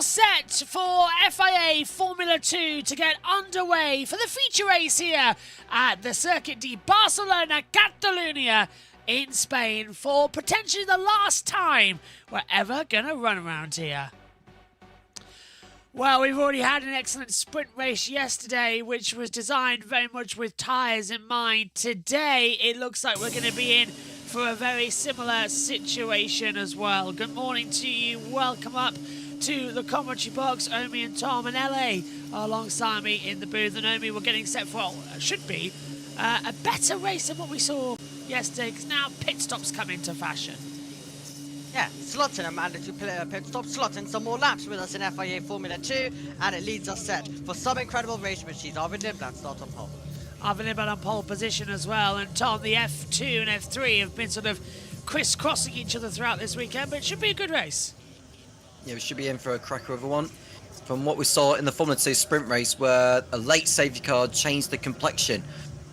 Set for FIA Formula 2 to get underway for the feature race here at the Circuit de Barcelona, Catalunya in Spain for potentially the last time we're ever going to run around here. Well, we've already had an excellent sprint race yesterday, which was designed very much with tyres in mind. Today, it looks like we're going to be in for a very similar situation as well. Good morning to you. Welcome up to the commentary box. Omi and Tom and LA are alongside me in the booth. And Omi, we're getting set for what should be a better race than what we saw yesterday, because now pit stops come into fashion. Yeah, slots in a mandatory pit stop, slots in some more laps with us in FIA Formula 2, and it leads us set for some incredible race machines. Arvid Lindblad starts on pole. Arvid Lindblad on pole position as well, and Tom, the F2 and F3 have been sort of crisscrossing each other throughout this weekend, but it should be a good race. Yeah, we should be in for a cracker of a one. From what we saw in the Formula 2 sprint race, where a late safety car changed the complexion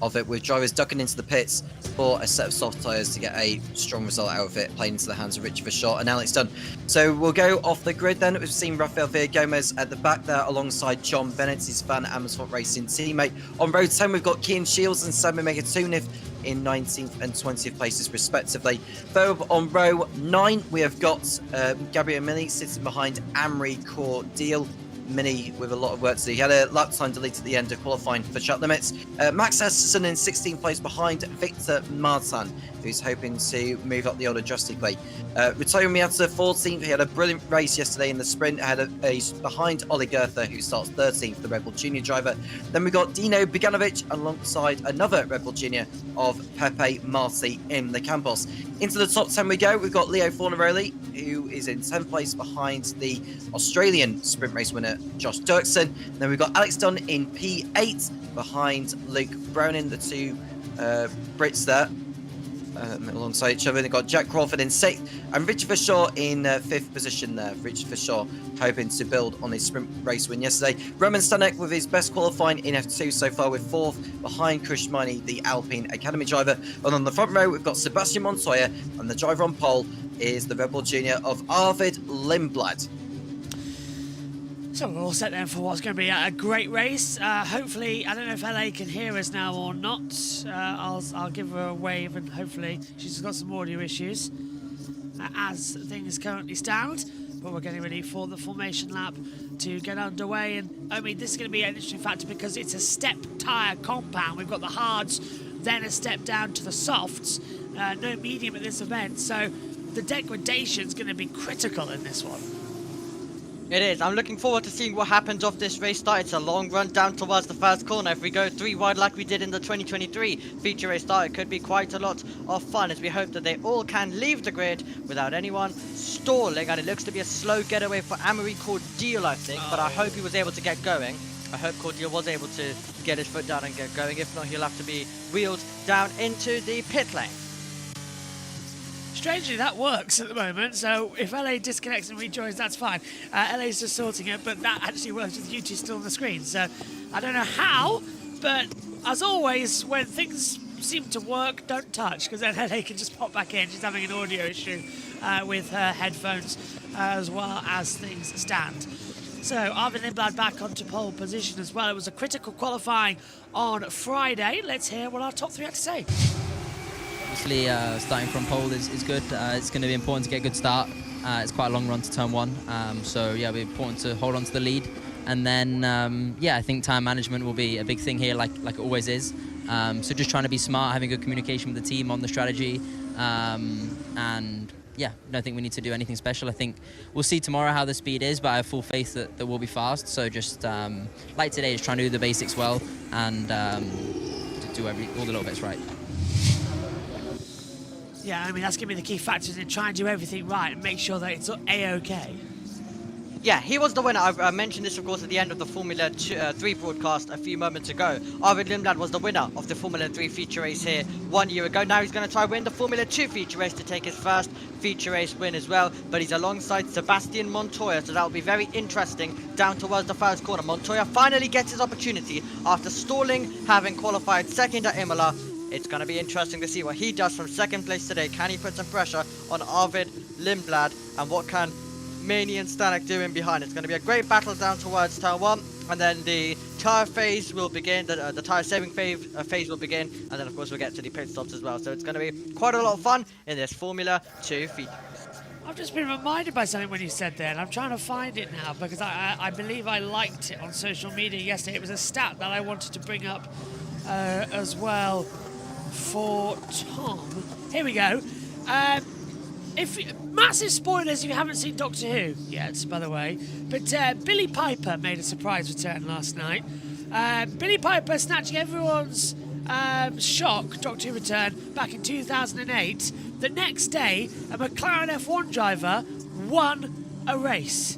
of it, with drivers ducking into the pits for a set of soft tyres to get a strong result out of it, playing into the hands of Richie Verschoor and Alex Dunn. So we'll go off the grid then. We've seen Rafael Villa-Gomez at the back there alongside John Bennett, his Van Amersfoort Racing teammate. On row 10, we've got Cian Shields and Sam Megatuniv in 19th and 20th places respectively. Third on row 9, we have got Gabriel Mini sitting behind Amri Cordeal. Mini with a lot of work to do. He had a lap time delete at the end of qualifying for track limits. Max Esterson in 16th place behind Victor Martin, who's hoping to move up the order drastically. Ritoyo Miata 14th. He had a brilliant race yesterday in the sprint. Had a behind Oli Goethe, who starts 13th, the Red Bull Junior driver. Then we got Dino Boganovic alongside another Red Bull Junior of Pepe Marti in the Campos. Into the top 10 we go. We've got Leo Fornaroli, who is in 10th place behind the Australian sprint race winner Josh Dirksen. Then we've got Alex Dunn in P8 behind Luke Browning, the two Brits there. Alongside each other. They've got Jack Crawford in 6th and Richard Verschoor in 5th position there. Richard Verschoor hoping to build on his sprint race win yesterday. Roman Stanek with his best qualifying in F2 so far, with 4th behind Chris Miney, the Alpine Academy driver. And on the front row, we've got Sebastian Montoya, and the driver on pole is the Red Bull Junior of Arvid Lindblad. So we're all set then for what's going to be a great race. Hopefully, I don't know if LA can hear us now or not. I'll give her a wave, and hopefully she's got some audio issues as things currently stand. But we're getting ready for the formation lap to get underway. And I mean, this is going to be an interesting factor because it's a step tyre compound. We've got the hards, then a step down to the softs. No medium at this event, so the degradation is going to be critical in this one. It is. I'm looking forward to seeing what happens off this race start. It's a long run down towards the first corner. If we go 3 wide like we did in the 2023 feature race start, it could be quite a lot of fun, as we hope that they all can leave the grid without anyone stalling. And it looks to be a slow getaway for Amaury Cordeal, I think, but I hope he was able to get going. I hope Cordeal was able to get his foot down and get going. If not, he'll have to be wheeled down into the pit lane. Strangely, that works at the moment, so if LA disconnects and rejoins, that's fine. LA's just sorting it, but that actually works with you two still on the screen. So I don't know how, but as always, when things seem to work, don't touch, because then LA can just pop back in. She's having an audio issue with her headphones as well as things stand. So Arvid Lindblad back onto pole position as well. It was a critical qualifying on Friday. Let's hear what our top 3 had to say. Obviously, starting from pole is good. It's going to be important to get a good start. It's quite a long run to turn 1, so yeah, it'll be important to hold on to the lead. And then, yeah, I think time management will be a big thing here, like it always is. So just trying to be smart, having good communication with the team on the strategy, and yeah, I don't think we need to do anything special. I think we'll see tomorrow how the speed is, but I have full faith that we'll be fast. So just like today, just trying to do the basics well and do all the little bits right. Yeah, I mean, that's going to be the key factors in trying to do everything right and make sure that it's A-OK. Yeah, he was the winner. I mentioned this, of course, at the end of the Formula 3 broadcast a few moments ago. Arvid Lindblad was the winner of the Formula 3 feature race here 1 year ago. Now he's going to try win the Formula 2 feature race to take his first feature race win as well. But he's alongside Sebastian Montoya, so that will be very interesting down towards the first corner. Montoya finally gets his opportunity after stalling, having qualified second at Imola. It's going to be interesting to see what he does from second place today. Can he put some pressure on Arvid Lindblad, and what can Maney and Stanek doing behind? It's going to be a great battle down towards turn 1, and then the tyre phase will begin, the tyre saving phase will begin, and then of course we'll get to the pit stops as well. So it's going to be quite a lot of fun in this Formula 2 feature. I've just been reminded by something when you said there, and I'm trying to find it now because I believe I liked it on social media yesterday. It was a stat that I wanted to bring up as well for Tom. Here we go. Massive spoilers if you haven't seen Doctor Who yet, by the way, but Billy Piper made a surprise return last night. Billy Piper snatching everyone's shock Doctor Who return back in 2008. The next day, a McLaren F1 driver won a race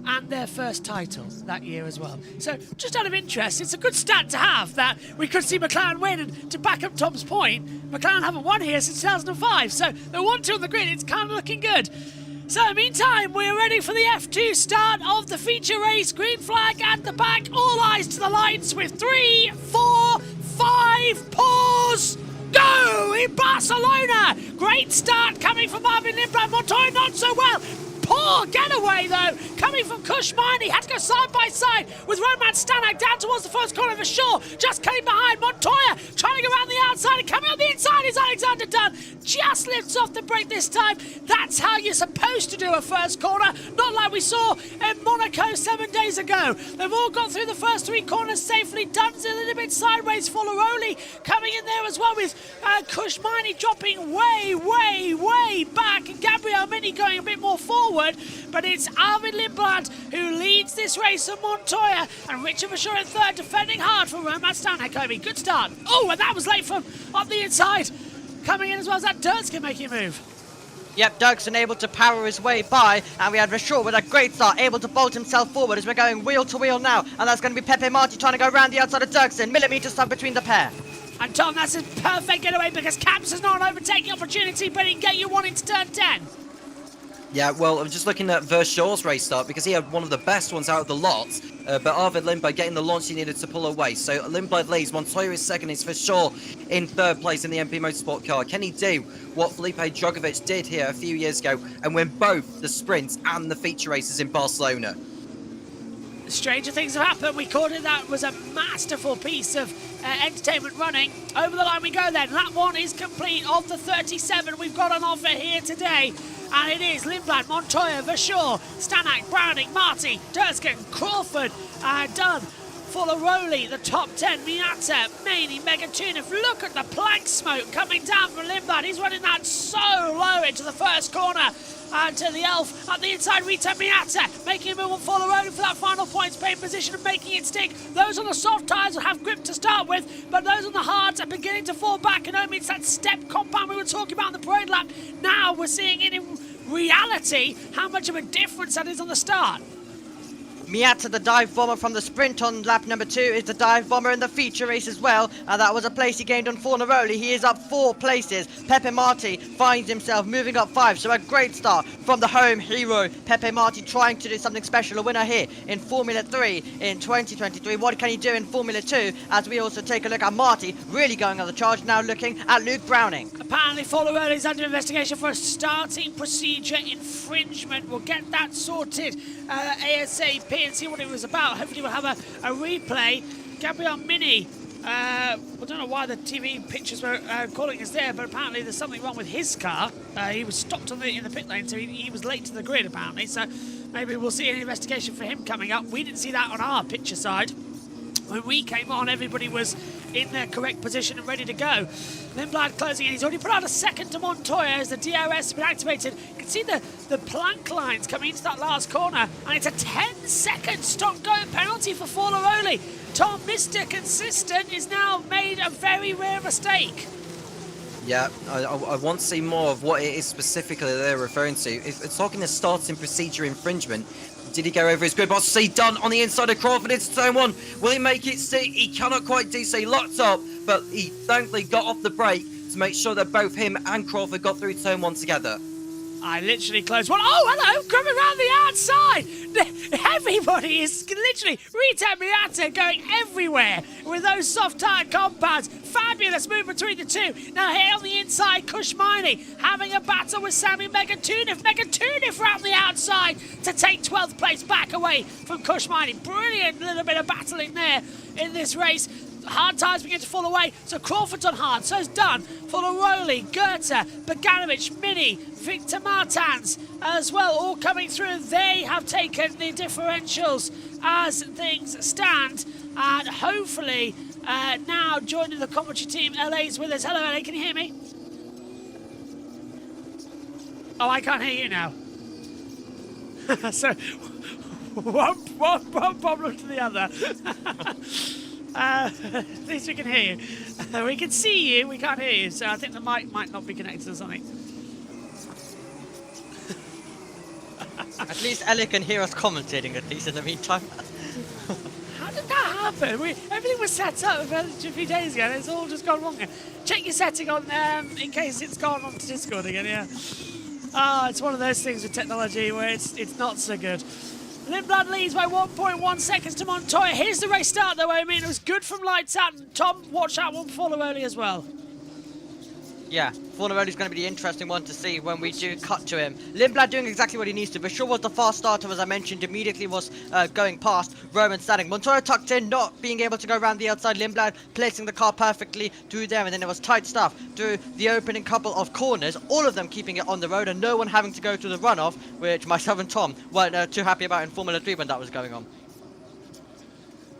and their first title that year as well. So, just out of interest, it's a good stat to have that we could see McLaren win, and to back up Tom's point, McLaren haven't won here since 2005, so they're 1-2 on the grid. It's kind of looking good. So, meantime, we're ready for the F2 start of the feature race. Green flag at the back, all eyes to the lights with 3, 4, 5, pause, go in Barcelona. Great start coming from Arvid Lindblad. Montoya not so well. Poor getaway though, coming from Kushman. He had to go side by side with Roman Stanek down towards the first corner for sure. Just came behind Montoya, trying to go around the outside, and coming on the inside is Alexander Dunn. Just lifts off the brake this time. That's how you're supposed to do a first corner, not like we saw in Monaco 7 days ago. They've all got through the first 3 corners safely. Dunn's a little bit sideways. Folleroli coming in there as well with Kushmani dropping way back, and Gabriel Mini going a bit more forward. But it's Arvid Lindblad who leads this race, and Montoya and Richard Verschoor in third, defending hard for Roman Stanek. Good start. Oh, and that was late from up the inside. Coming in as well as that Durkin making a move. Yep, Dirksen able to power his way by, and we had Verschoor with a great start, able to bolt himself forward as we're going wheel to wheel now, and that's going to be Pepe Marti trying to go around the outside of Dirksen, millimetres stuck between the pair. And Tom, that's a perfect getaway because Caps is not an overtaking opportunity, but he can get you one into turn 10. Yeah, well, I'm just looking at Verschoor's race start because he had one of the best ones out of the lot, but Arvid Lindblad getting the launch he needed to pull away. So Lindblad leads, Montoya is second, it's Verschoor in third place in the MP Motorsport car. Can he do what Felipe Drugovich did here a few years ago and win both the sprints and the feature races in Barcelona? Stranger things have happened. We called it that was a masterful piece of entertainment running. Over the line we go then. Lap 1 is complete of the 37 we've got on offer here today. And it is Lindblad, Montoya, Verschoor, Stanek, Browning, Marti, Durskin, Crawford, Dunn, Folleroli, the top 10, Miata, Maney, Megatunov. Look at the plank smoke coming down from Lindblad. He's running that so low into the first corner. And to the Elf at the inside, Rita Miata making a move on Folleroli for that final points paid position and making it stick. Those on the soft tyres will have grip to start with, but those on the hards are beginning to fall back, and it's that step compound we were talking about in the parade lap. Now we're seeing it in reality how much of a difference that is on the start. Miata, the dive bomber from the sprint on lap number 2, is the dive bomber in the feature race as well, and that was a place he gained on Fornaroli. He is up 4 places. Pepe Marti finds himself moving up 5, so a great start from the home hero. Pepe Marti trying to do something special, a winner here in Formula 3 in 2023. What can he do in Formula 2, as we also take a look at Marti really going on the charge, now looking at Luke Browning. Apparently Folleroli is under investigation for a starting procedure infringement. We'll get that sorted ASAP and see what it was about. Hopefully we'll have a replay. Gabriel Mini, I don't know why the TV pictures were calling us there, but apparently there's something wrong with his car. He was stopped in the pit lane, so he was late to the grid apparently, so maybe we'll see an investigation for him coming up. We didn't see that on our picture side. When we came on, everybody was in their correct position and ready to go. Lindblad closing in. He's already put out a second to Montoya as the DRS has been activated. You can see the plank lines coming into that last corner, and it's a 10-second stop-go penalty for Folleroli. Tom, Mr. Consistent, is now made a very rare mistake. Yeah, I want to see more of what it is specifically they're referring to. If it's talking a starting procedure infringement, did he go over his grid box? See, done on the inside of Crawford into turn one. Will he make it? See, he cannot quite do so. He locked up, but he thankfully got off the brake to make sure that both him and Crawford got through turn one together. I literally closed one. Oh, hello, coming around the outside. Everybody is literally Rita Miata going everywhere with those soft tire compounds. Fabulous move between the two. Now here on the inside, Kush Miney having a battle with Sammy Megatunif. Megatunif around the outside to take 12th place back away from Kush Miney. Brilliant little bit of battling there in this race. Hard tires begin to fall away, so Crawford's on hard, so's Dunn, Foloroli, Goethe, Bogdanovich, Mini, Victor Martans as well, all coming through. They have taken the differentials as things stand, and hopefully now joining the commentary team, LA's with us. Hello LA, can you hear me? Oh, I can't hear you now. So, one problem to the other. At least we can hear you. We can see you, we can't hear you, so I think the mic might not be connected or something. At least Ellie can hear us commentating, at least in the meantime. How did that happen? Everything was set up a few days ago and it's all just gone wrong. Check your setting on in case it's gone on to Discord again, yeah. It's one of those things with technology where it's not so good. Lindblad leads by 1.1 seconds to Montoya. Here's the race start though, I mean, it was good from lights out. And Tom, watch out one follow early as well. Yeah, Fornaroli's going to be the interesting one to see when we do cut to him. Lindblad doing exactly what he needs to. But sure was the fast starter, as I mentioned, immediately was going past Roman standing. Montoya tucked in, not being able to go around the outside. Lindblad placing the car perfectly through there, and then it was tight stuff through the opening couple of corners, all of them keeping it on the road and no one having to go to the runoff, which myself and Tom weren't too happy about in Formula 3 when that was going on.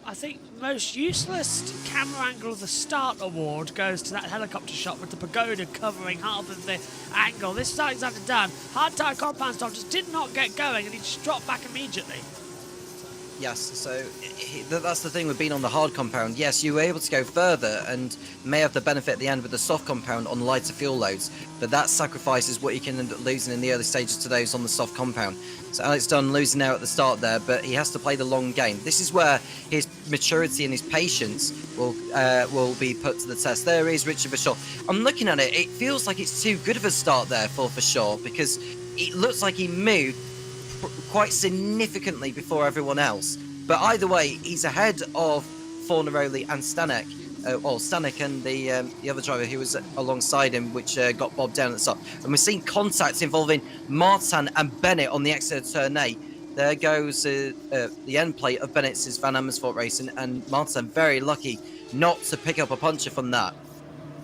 I think most useless camera angle of the start award goes to that helicopter shot with the pagoda covering half of the angle. This is Alexander Dunn. Hard tire compound stop just did not get going and he just dropped back immediately. Yes, so that's the thing with being on the hard compound. Yes, you were able to go further and may have the benefit at the end with the soft compound on lighter fuel loads, but that sacrifices what you can end up losing in the early stages to those on the soft compound. So Alex Dunn losing out at the start there, but he has to play the long game. This is where his maturity and his patience will be put to the test. There is Richard Verschaw. I'm looking at it, it feels like it's too good of a start there for Verschaw because it looks like he moved quite significantly before everyone else, but either way he's ahead of Fornaroli and Stanek, Stanek and the other driver who was alongside him, which got bobbed down at the start. And we're seeing contacts involving Martin and Bennett on the exit of turn 8. There goes the end plate of Bennett's Van Amersfoort Racing, and Martin very lucky not to pick up a puncher from that.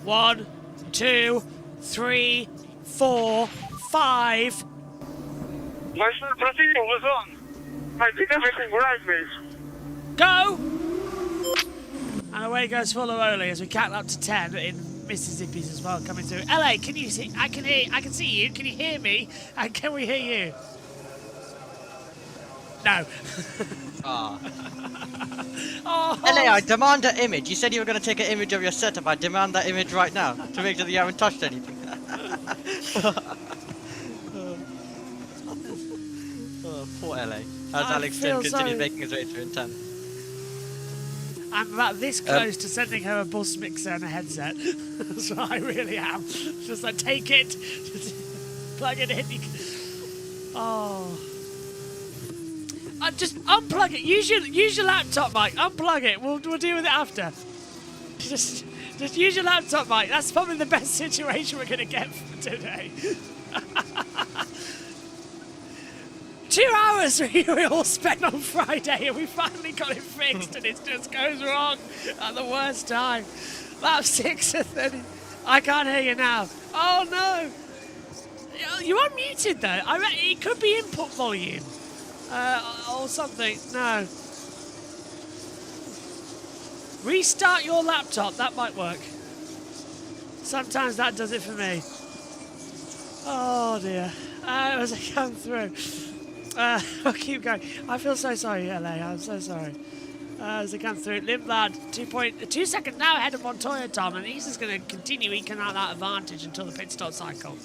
1, 2, 3, 4, 5. Most of the procedure was on. I did everything right, mate. Go! And away goes Foloroli as we count up to 10 in Mississippi's as well coming through. LA, can you see? I can see you. Can you hear me? And can we hear you? No. Oh. LA, I demand an image. You said you were going to take an image of your setup. I demand that image right now to make sure that you haven't touched anything. Oh, poor LA. As Alex Dunn continues making his way through in 10. I'm about this close to sending her a bus mixer and a headset. So I really am. Just like, take it, plug it in. Oh. Just unplug it. Use your laptop, Mike. Unplug it. We'll deal with it after. Just use your laptop, Mike. That's probably the best situation we're gonna get for today. 2 hours we all spent on Friday and we finally got it fixed and it just goes wrong at the worst time. Lap 6 of 30. I can't hear you now. Oh no! You unmuted though. I reckon it could be input volume or something. No. Restart your laptop. That might work. Sometimes that does it for me. Oh dear. As I come through. I'll keep going. I feel so sorry, LA. I'm so sorry. as they come through. Limblad 2 seconds now ahead of Montoya, Tom, and he's just going to continue eking out that advantage until the pit stop cycle.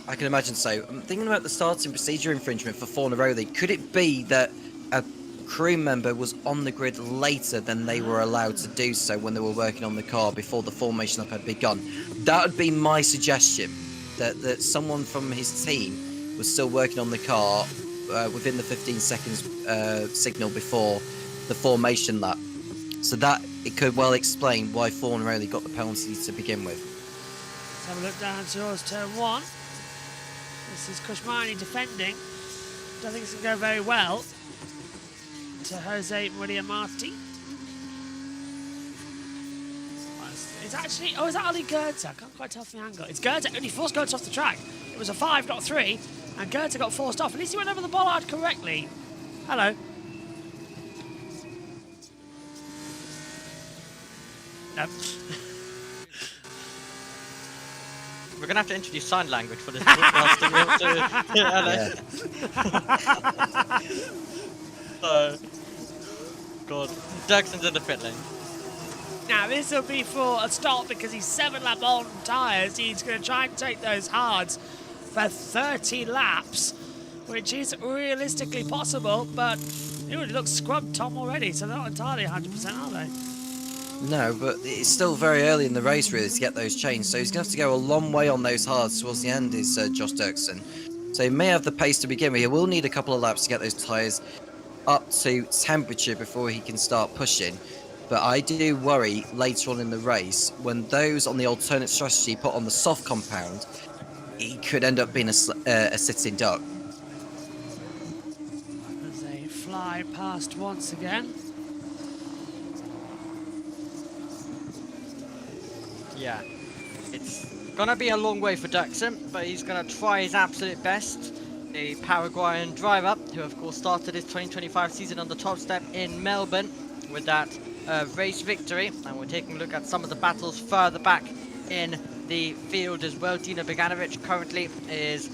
I can imagine so. I'm thinking about the starting procedure infringement for Fornaroli. Could it be that a crew member was on the grid later than they were allowed to do so when they were working on the car before the formation up had begun? That would be my suggestion, that someone from his team was still working on the car within the 15 seconds signal before the formation lap. So that it could well explain why Fornaroli got the penalty to begin with. Let's have a look down towards turn 1. This is Kushmani defending. Don't think it's going to go very well to Jose Maria Marti. It's actually, oh, is that Ali Goethe? I can't quite tell from the angle. It's Goethe, only forced Goethe off the track. It was a 5, not 3, and Goethe got forced off. At least he went over the bollard correctly. Hello. No. We're gonna have to introduce sign language for this broadcast to God. Dirkson's in the pit lane. Now this will be for a stop because he's 7 lap on tyres. He's going to try and take those hards for 30 laps, which is realistically possible, but it already looks scrubbed, Tom, already, so they're not entirely 100%, are they? No, but it's still very early in the race really to get those changed, so he's going to have to go a long way on those hards towards the end, is Josh Dirksen. So he may have the pace to begin with. He will need a couple of laps to get those tyres up to temperature before he can start pushing. But I do worry later on in the race, when those on the alternate strategy put on the soft compound, he could end up being a sitting duck. As they fly past once again. Yeah, it's gonna be a long way for Dirksen, but he's gonna try his absolute best. The Paraguayan driver, who of course started his 2025 season on the top step in Melbourne with that race victory, and we're taking a look at some of the battles further back in the field as well. Dino Beganovic currently is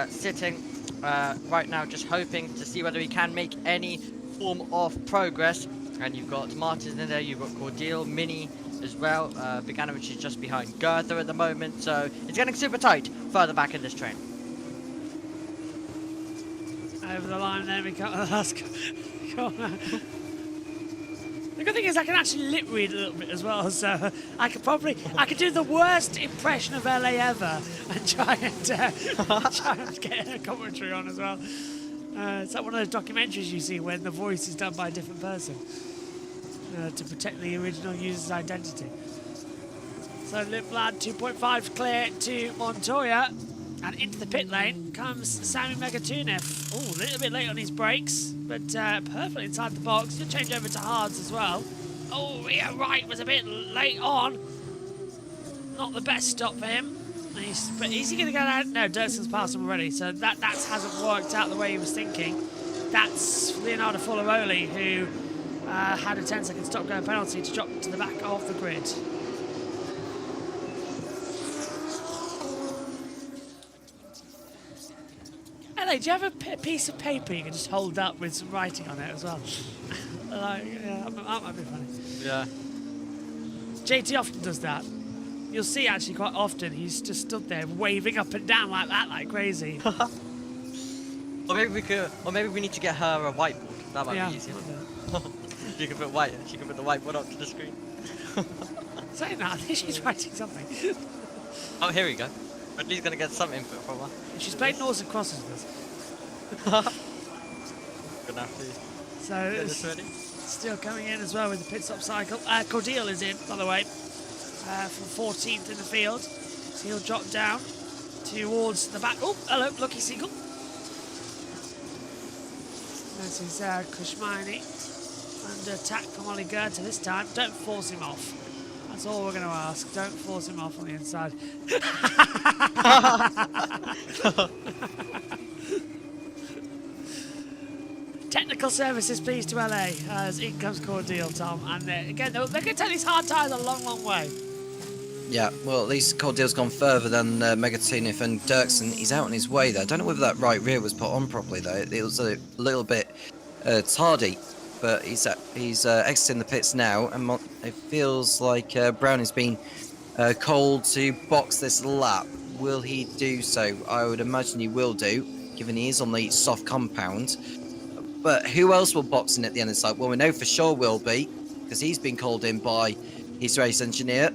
sitting right now, just hoping to see whether he can make any form of progress. And you've got Martin in there, you've got Cordial, Mini as well. Beganovic is just behind Goethe at the moment, so it's getting super tight further back in this train. Over the line there, we got the last corner. The good thing is I can actually lip read a little bit as well, so I could do the worst impression of LA ever and try and get a commentary on as well. It's like one of those documentaries you see when the voice is done by a different person to protect the original user's identity. So Limblad 2.5 clear to Montoya, and into the pit lane comes Sami Megatunev. Oh, a little bit late on his brakes, but perfectly inside the box. He'll change over to hards as well. Oh, yeah, right, was a bit late on. Not the best stop for him. But is he going to go down? No, Dirksen's passed him already, so that hasn't worked out the way he was thinking. That's Leonardo Fornaroli, who had a 10-second stop-go penalty to drop to the back of the grid. Hello, do you have a piece of paper you can just hold up with some writing on it as well? Yeah, that might be funny. Yeah. JT often does that. You'll see actually quite often he's just stood there waving up and down like that, like crazy. Or maybe we need to get her a whiteboard. That might be easier. She can put the whiteboard up to the screen. Saying that, I think she's writing something. Oh, here we go. At least gonna get some input from her. She's played North and Crosses with us. Gonna have to So get this ready. still coming in as well with the pit stop cycle. Cordial is in, by the way, from 14th in the field. So he'll drop down towards the back. Oh, hello, lucky single. This is Kushmani under attack from Ollie Goethe this time. Don't force him off. That's all we're going to ask. Don't force him off on the inside. Technical services, please, to LA, as in comes Cordial, Tom. And again, they're going to take these hard tyres a long, long way. Yeah, well, at least Cordial's gone further than Megatunev and Dirksen. He's out on his way there. I don't know whether that right rear was put on properly, though. It was a little bit tardy. but he's exiting the pits now, and it feels like Brown has been called to box this lap. Will he do so? I would imagine he will do, given he is on the soft compound. But who else will box in at the end of the lap? Well, we know for sure will be, because he's been called in by his race engineer.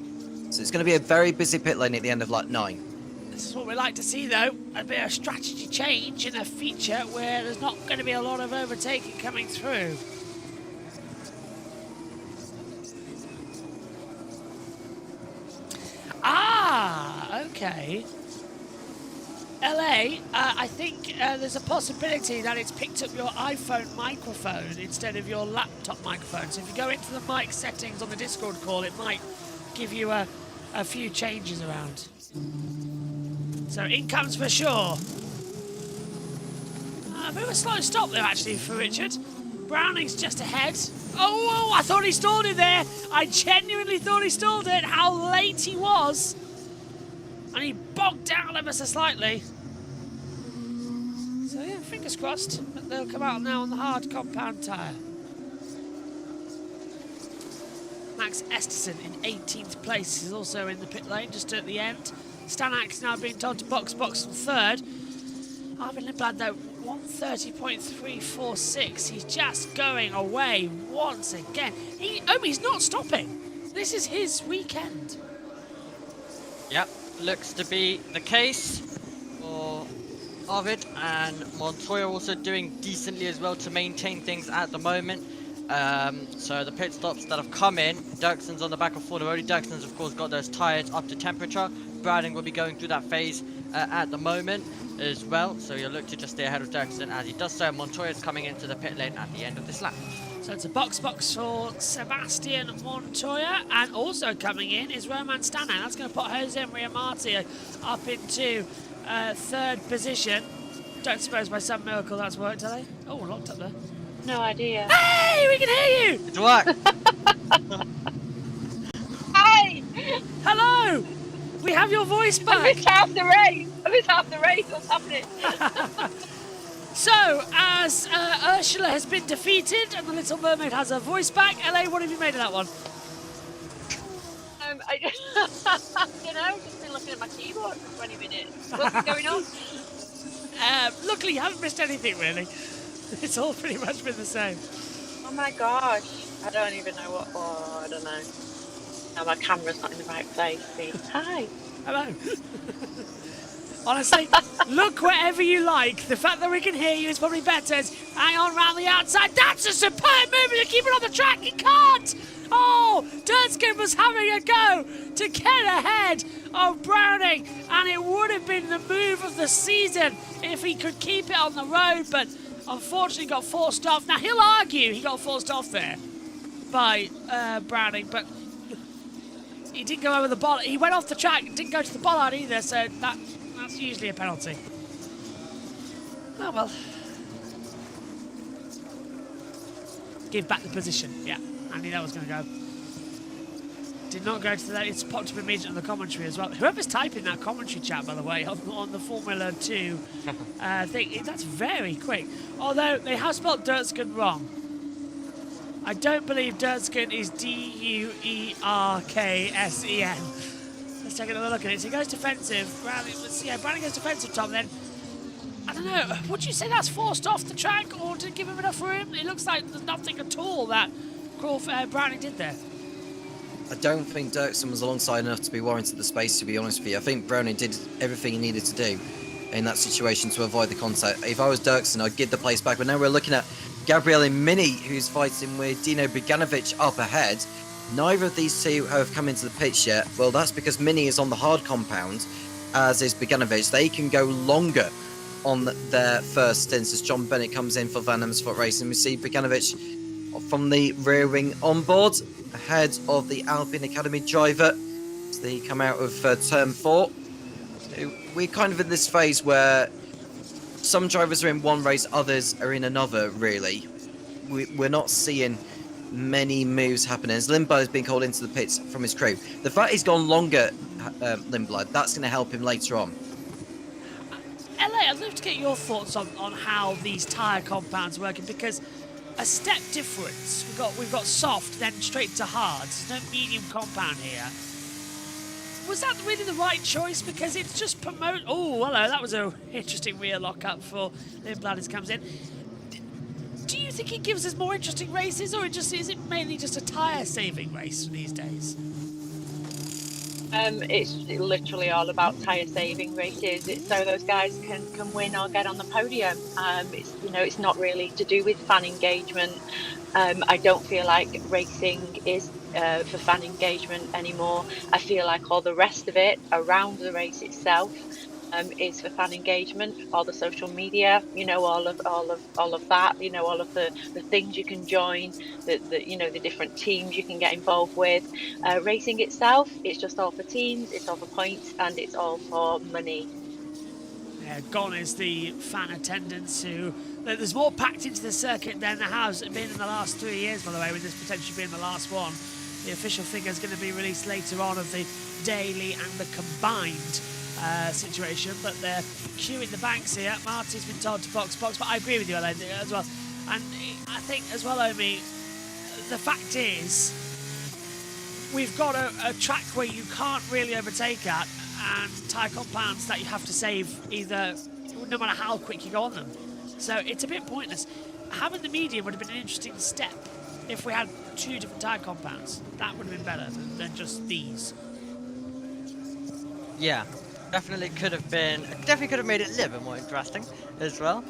So it's going to be a very busy pit lane at the end of lap 9. This is what we like to see, though. A bit of strategy change in a feature where there's not going to be a lot of overtaking coming through. Ah, okay. LA, I think there's a possibility that it's picked up your iPhone microphone instead of your laptop microphone. So if you go into the mic settings on the Discord call, it might give you a few changes around. So in comes for sure. A bit of a slow stop there actually for Richard. Browning's just ahead. Oh, I thought he stalled it there. I genuinely thought he stalled it. How late he was. And he bogged down ever so slightly. So yeah, fingers crossed that they'll come out now on the hard compound tyre. Max Esterson in 18th place is also in the pit lane just at the end. Stanak's now being told to box from third. Arvin Lindblad though, 130.346. He's just going away once again. He's not stopping. This is his weekend. Yep, looks to be the case for Arvid, and Montoya also doing decently as well to maintain things at the moment. So the pit stops that have come in, Dirkson's on the back of Ford. Only Dirkson's of course got those tyres up to temperature. Browning will be going through that phase at the moment as well, so you'll look to just stay ahead of Dirkson as he does so. Montoya's coming into the pit lane at the end of this lap. So it's a box for Sebastian Montoya, and also coming in is Roman Stanek. That's going to put Jose Maria Marti up into third position. Don't suppose by some miracle that's worked, have they? Oh, locked up there. No idea. Hey, we can hear you! It's work! Hi! Hello! We have your voice I back! missed half the race! What's happening? So, as Ursula has been defeated and the Little Mermaid has her voice back, LA, what have you made of that one? I don't know, I've just been looking at my keyboard for 20 minutes. What's going on? Luckily, you haven't missed anything, really. It's all pretty much been the same. Oh my gosh. I don't even know what for, I don't know. No, my camera's not in the right place. See? Hi. Hello. Honestly, look wherever you like. The fact that we can hear you is probably better. Hang on round the outside. That's a superb movement to keep it on the track. He can't. Oh, Durskin was having a go to get ahead of Browning, and it would have been the move of the season if he could keep it on the road, but unfortunately got forced off. Now, he'll argue he got forced off there by Browning, but he didn't go over the bollard. He went off the track, didn't go to the bollard either, so that's usually a penalty. Oh, well. Give back the position. Yeah, I knew that was going to go. Did not go to that. It's popped up immediately on the commentary as well. Whoever's typing that commentary chat, by the way, on the Formula 2 thing, that's very quick. Although they have spelled Dirtsken wrong. I don't believe Dirtsken is D-U-E-R-K-S-E-N. Let's take another look at it. So he goes defensive. Browning goes defensive, Tom, then. I don't know. Would you say that's forced off the track or to give him enough room? It looks like there's nothing at all that Browning did there. I don't think Dirksen was alongside enough to be warranted the space, to be honest with you. I think Browning did everything he needed to do in that situation to avoid the contact. If I was Dirksen, I'd give the place back. But now we're looking at Gabriele Mini, who's fighting with Dino Bogdanovic up ahead. Neither of these two have come into the pits yet. Well, that's because Mini is on the hard compound, as is Bogdanovic. They can go longer on their first stints as John Bennett comes in for Van Amersfoort Racing. We see Bogdanovic from the rear wing on board, ahead of the Alpine Academy driver as they come out of turn 4. We're kind of in this phase where some drivers are in one race, others are in another, really. We're not seeing many moves happening as Lindblad has been called into the pits from his crew. The fact he's gone longer, Lindblad, that's going to help him later on. LA, I'd love to get your thoughts on how these tyre compounds are working, because a step difference. We've got soft, then straight to hard. There's no medium compound here. Was that really the right choice? Because it's just promote. Oh, hello. That was an interesting rear lock-up for Lindblad as comes in. Do you think it gives us more interesting races, or is it mainly just a tyre-saving race these days? It's literally all about tyre-saving races. It's so those guys can win or get on the podium. It's not really to do with fan engagement. I don't feel like racing is for fan engagement anymore. I feel like all the rest of it around the race itself is for fan engagement. All the social media, all of that, all of the things you can join, the different teams you can get involved with. Racing itself, it's just all for teams, it's all for points, and it's all for money. Yeah, gone is the fan attendance. There's more packed into the circuit than there has been in the last 3 years, by the way, with this potentially being the last one. The official figure is going to be released later on of the daily and the combined situation, but they're queuing the banks here. Marty's been told to box, but I agree with you, Ellen, as well. And I think as well, Omi, the fact is, we've got a track where you can't really overtake at, and tyre compounds that you have to save either, no matter how quick you go on them. So it's a bit pointless. Having the medium would have been an interesting step if we had 2 different tyre compounds. That would have been better than just these. Yeah. Definitely could have made it a little bit more interesting as well.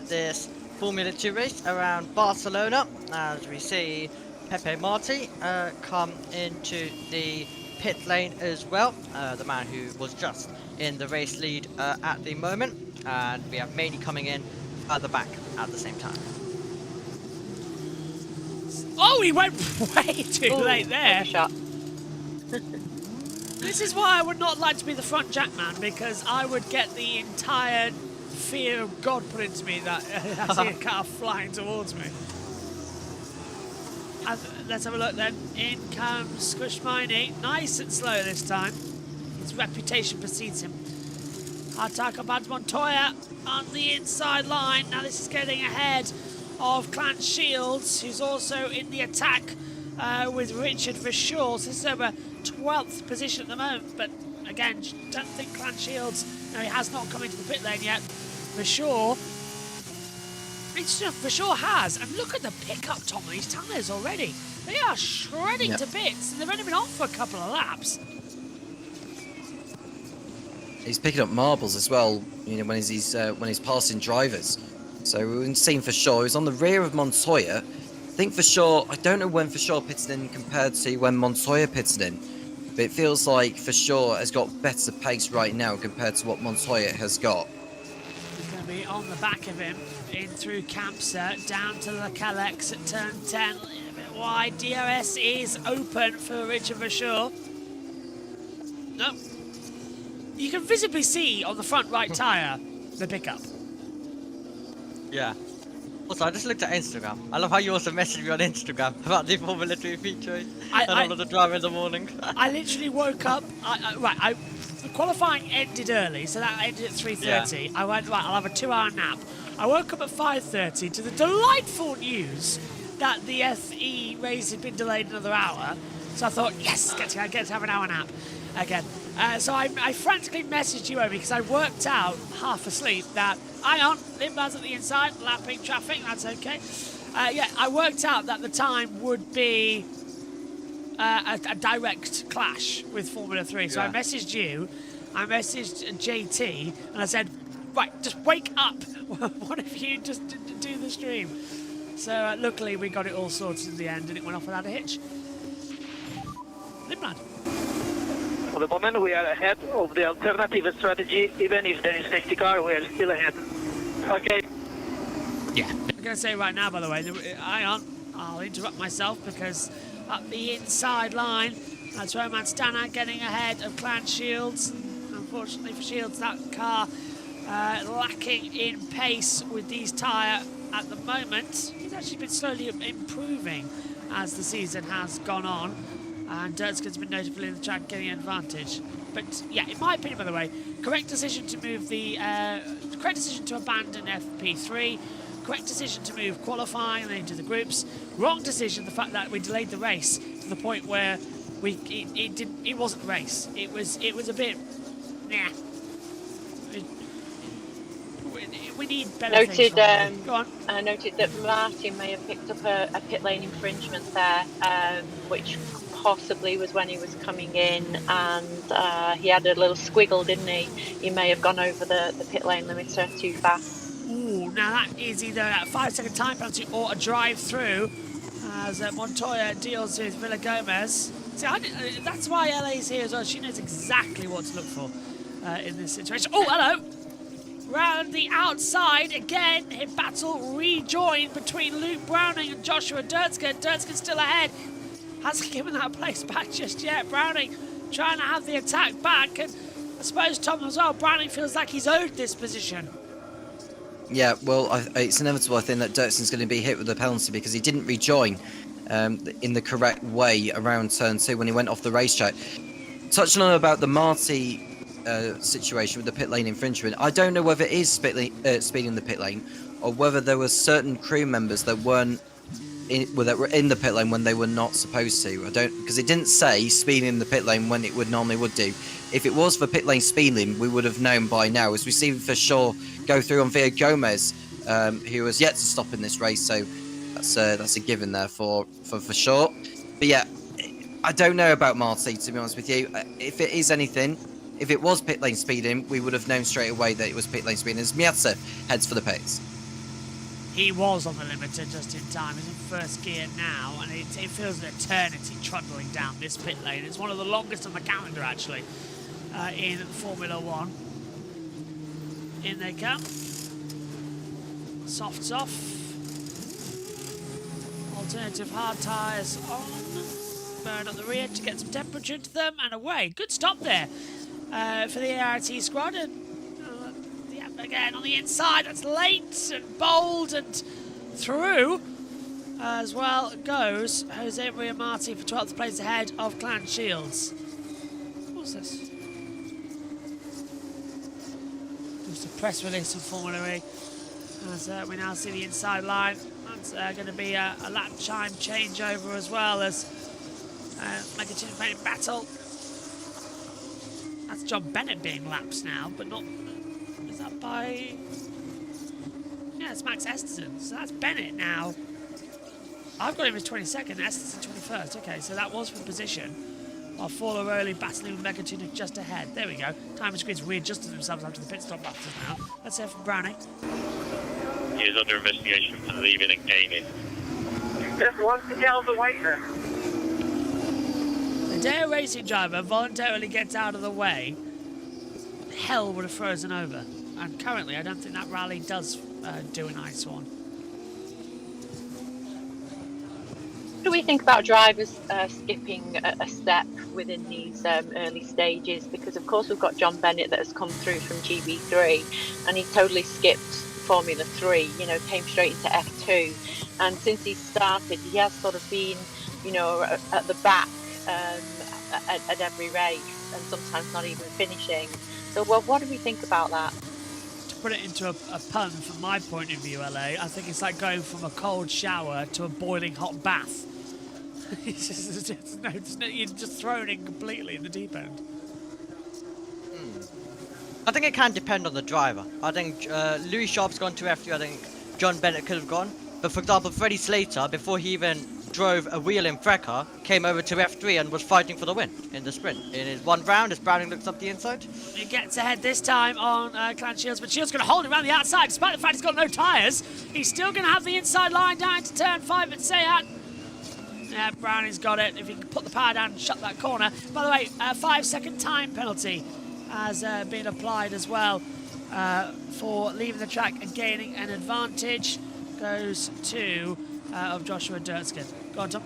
This Formula 2 race around Barcelona, as we see Pepe Marti come into the pit lane as well, the man who was just in the race lead at the moment, and we have Maney coming in at the back at the same time. Oh, he went way too late there. Shot. This is why I would not like to be the front jackman, because I would get the entire fear of God put into me that I see a car flying towards me. Let's have a look then. In comes Squishminy, nice and slow this time. His reputation precedes him. Hard bad Montoya on the inside line. Now this is getting ahead of Clan Shields, who's also in the attack with Richard Verschoor. So this is over 12th position at the moment, but again, don't think Clan Shields, no, he has not come into the pit lane yet. Verschoor has, and look at the pickup, Tom, on these tyres already. They are shredding to bits, and they've only been on for a couple of laps. He's picking up marbles as well, when he's passing drivers. So we've seen Verschoor, he's on the rear of Montoya. I think Verschoor, I don't know when Verschoor pitted in compared to when Montoya pitted in, but it feels like Verschoor has got better pace right now compared to what Montoya has got. He's going to be on the back of him, in through Campser, down to the Calex at turn 10, a little bit wide. DRS is open for Richard Verschoor. No. You can visibly see on the front right tyre the pickup. Yeah. Also, I just looked at Instagram. I love how you also messaged me on Instagram about the Formula 2 feature and all of the drama in the morning. I literally woke up. The qualifying ended early, so that ended at 3:30. Yeah. I went, right, I'll have a 2-hour nap. I woke up at 5:30 to the delightful news that the FE race had been delayed another hour. So I thought, yes, I get to have an hour nap again. So I frantically messaged you over because I worked out, half asleep, that, hang on, Limblad's at the inside, lapping traffic, that's okay. I worked out that the time would be a direct clash with Formula 3. So I messaged you, I messaged JT, and I said, right, just wake up. What if you just do the stream? So luckily we got it all sorted in the end and it went off without a hitch. Limblad. For the moment we are ahead of the alternative strategy. Even if there is safety car, we are still ahead. Okay. Yeah. I'm going to say right now, by the way, hang on, I'll interrupt myself because up the inside line, that's Roman Stannard getting ahead of Clan Shields. Unfortunately for Shields, that car lacking in pace with these tyre at the moment. He's actually been slowly improving as the season has gone on, and Dirtskin's been notably in the track getting an advantage. But yeah, in my opinion, by the way, correct decision to move the correct decision to abandon FP3, correct decision to move qualifying and then into the groups. Wrong decision, the fact that we delayed the race to the point where it wasn't a race. It was a bit, nah. We need better things. Go on. I noted that Martin may have picked up a pit lane infringement there, which possibly was when he was coming in, and he had a little squiggle, didn't he? He may have gone over the pit lane limiter too fast. Ooh, now that is either a 5-second time penalty or a drive-through, as Montoya deals with Villa Gomez. See, that's why LA's here as well. She knows exactly what to look for in this situation. Oh, hello! Round the outside again, a battle rejoined between Luke Browning and Joshua Dirtskin. Dirtskin's still ahead. Hasn't given that place back just yet. Browning trying to have the attack back, and I suppose Tom as well. Browning feels like he's owed this position. Yeah, well, it's inevitable, I think, that Dirtson's going to be hit with a penalty because he didn't rejoin in the correct way around turn 2 when he went off the racetrack. Touching on about the Marty situation with the pit lane infringement, I don't know whether it is speeding the pit lane or whether there were certain crew members that weren't that were in the pit lane when they were not supposed to. I don't, because it didn't say speeding in the pit lane when it normally would do. If it was for pit lane speeding, we would have known by now, as we see for sure go through on Villa Gomez, who has yet to stop in this race. So that's a given there for sure. But yeah, I don't know about Marty, to be honest with you. If it is anything, if it was pit lane speeding, we would have known straight away that it was pit lane speeding as Miata heads for the pits. He was on the limiter just in time. He's in first gear now, and it feels an eternity trundling down this pit lane. It's one of the longest on the calendar, actually, in Formula 1. In they come. Softs off. Alternative hard tyres on. Burn up the rear to get some temperature into them, and away. Good stop there for the ART squad. And again on the inside, that's late and bold and through as well goes Jose Maria Marti for 12th place ahead of Clan Shields. What's this? Just a press release from Formula E as we now see the inside line. That's going to be a lap chime changeover as well as Megatune battle. That's John Bennett being lapped now, but not. Is that by? Yeah, it's Max Esterson. So that's Bennett now. I've got him as 22nd, Esterson 21st. Okay, so that was for position. While Forlaroli battling with Megatune just ahead. There we go. Time and Squid's readjusted themselves after the pit stop laps now. Let's hear from Browning. He is under investigation for leaving and gaining. Just one to get out of the way there. The Dare racing driver voluntarily gets out of the way. Hell would have frozen over. And currently, I don't think that rally does do an ice one. What do we think about drivers skipping a step within these early stages? Because, of course, we've got John Bennett that has come through from GB3, and he totally skipped Formula 3, you know, came straight into F2. And since he started, he has sort of been, you know, at the back at every race, and sometimes not even finishing. So, well, what do we think about that? To put it into a pun from my point of view, LA, I think it's like going from a cold shower to a boiling hot bath. You're just thrown in completely in the deep end. I think it can depend on the driver. I think Louis Sharp's gone to F3. I think John Bennett could have gone. But for example, Freddie Slater, before he even drove a wheel in Frecker, came over to F3 and was fighting for the win in the sprint. In his one round, as Browning looks up the inside. He gets ahead this time on Clan Shields, but Shields going to hold him around the outside. Despite the fact he's got no tyres, he's still going to have the inside line down to turn 5 at Seat. Yeah, Browning's got it. If he can put the power down and shut that corner. By the way, a 5-second time penalty has been applied as well for leaving the track and gaining an advantage. Goes to of Joshua Dirtskin. Go on, Tom.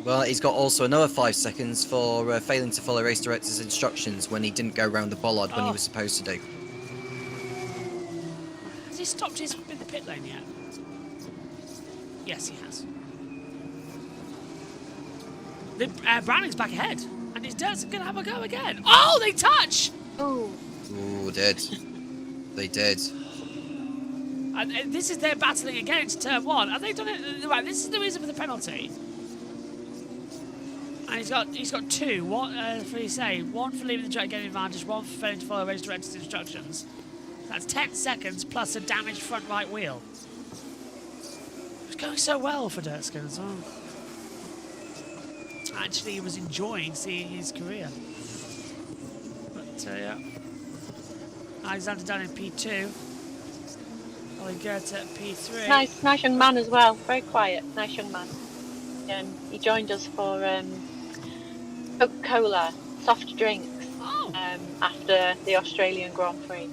Well, he's got also another 5 seconds for failing to follow race director's instructions when he didn't go round the bollard when he was supposed to do. Has he stopped his in the pit lane yet? Yes, he has. Browning's back ahead, and his Dirtskin going to have a go again. Oh, they touch! Oh. Ooh, did. They did. And this is their battling again into turn 1. Have they done it? Right, this is the reason for the penalty. And he's got 2. One for you say, 1 for leaving the track getting advantage, 1 for failing to follow race director's instructions. That's 10 seconds plus a damaged front right wheel. It's going so well for Durskin as well. Actually, he was enjoying seeing his career. But yeah. Alexander down in P2. Ollie Goethe at P3. Nice young man as well. Very quiet. Nice young man. He joined us for Coca-Cola soft drinks after the Australian Grand Prix.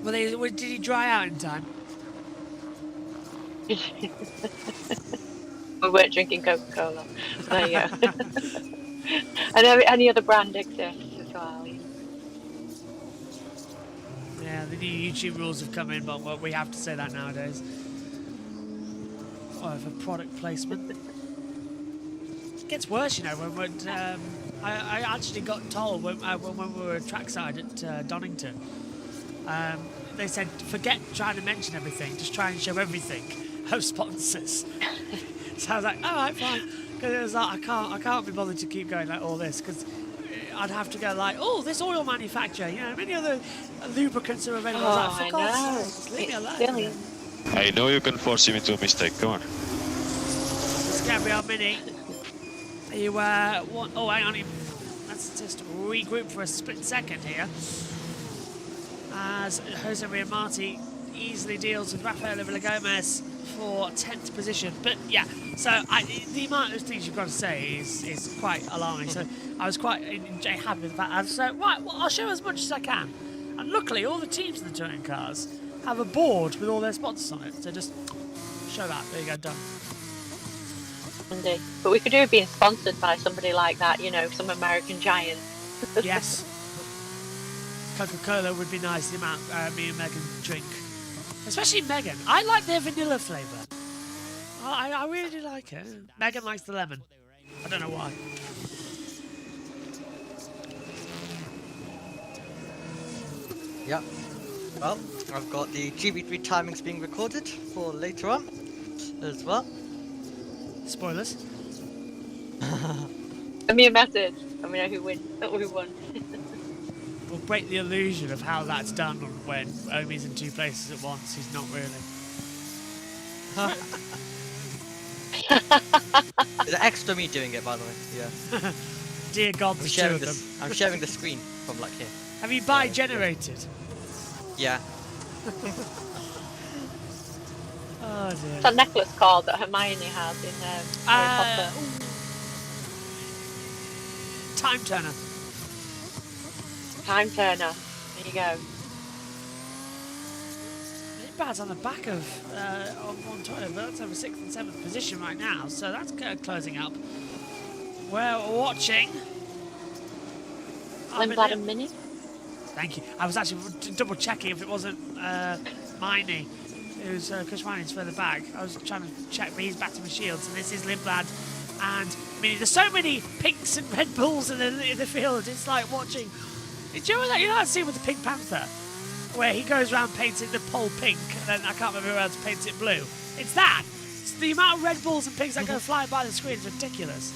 Well, did he dry out in time? We weren't drinking Coca-Cola. There you go. And any other brand exists as well. Yeah, the new YouTube rules have come in, but we have to say that nowadays. Or for product placement. It gets worse, you know, when I actually got told when we were trackside at Donington, they said, forget trying to mention everything, just try and show everything of sponsors. So I was like, all right, fine. Because it was like, I can't be bothered to keep going like all this, because I'd have to go like, oh, this oil manufacturer, you know, many other lubricants are available. I was like, for God's sake, leave me alone. Silly. I know you can force him into a mistake. Come on. It's Gabriel Mini. You oh, hang on. Let's just regroup for a split second here. As Jose Maria Marti easily deals with Rafael Villagomez for 10th position. But yeah, so the amount of things you've got to say is quite alarming. So I was quite happy with that. So right, well, I'll show as much as I can. And luckily, all the teams in the touring cars have a board with all their sponsors on it. So just show that. There you go, done. Indeed. But we could do it being sponsored by somebody like that, you know, some American giant. Yes. Coca-Cola would be nice, the amount me and Megan drink. Especially Megan. I like their vanilla flavour. I really do like it. Megan likes the lemon. I don't know why. Yep. Well, I've got the GB3 timings being recorded for later on as well. Spoilers. Send me a message. Let me know who won. We'll break the illusion of how that's done when Omi's in 2 places at once. He's not really. There's extra me doing it, by the way. Yeah. Dear God, the two of them. I'm sharing the screen from like here. Have you bi-generated? Yeah. Oh dear. It's that necklace called that Hermione has in Harry Potter. Time Turner. Time Turner. There you go. Bad's on the back of Montoya, but that's over 6th and 7th position right now, so that's closing up. We're watching. Lindblad and Mini. Thank you. I was actually double checking if it wasn't Miney. It was Chris Miney's further back. I was trying to check, but he's back to my shields, and this is Lindblad and Mini. There's so many pinks and Red Bulls in the field. It's like watching. Do you remember that? You know that scene with the Pink Panther, where he goes around painting the pole pink, and then I can't remember who else paints it blue. It's that. It's the amount of Red Bulls and pinks that go flying by the screen is ridiculous.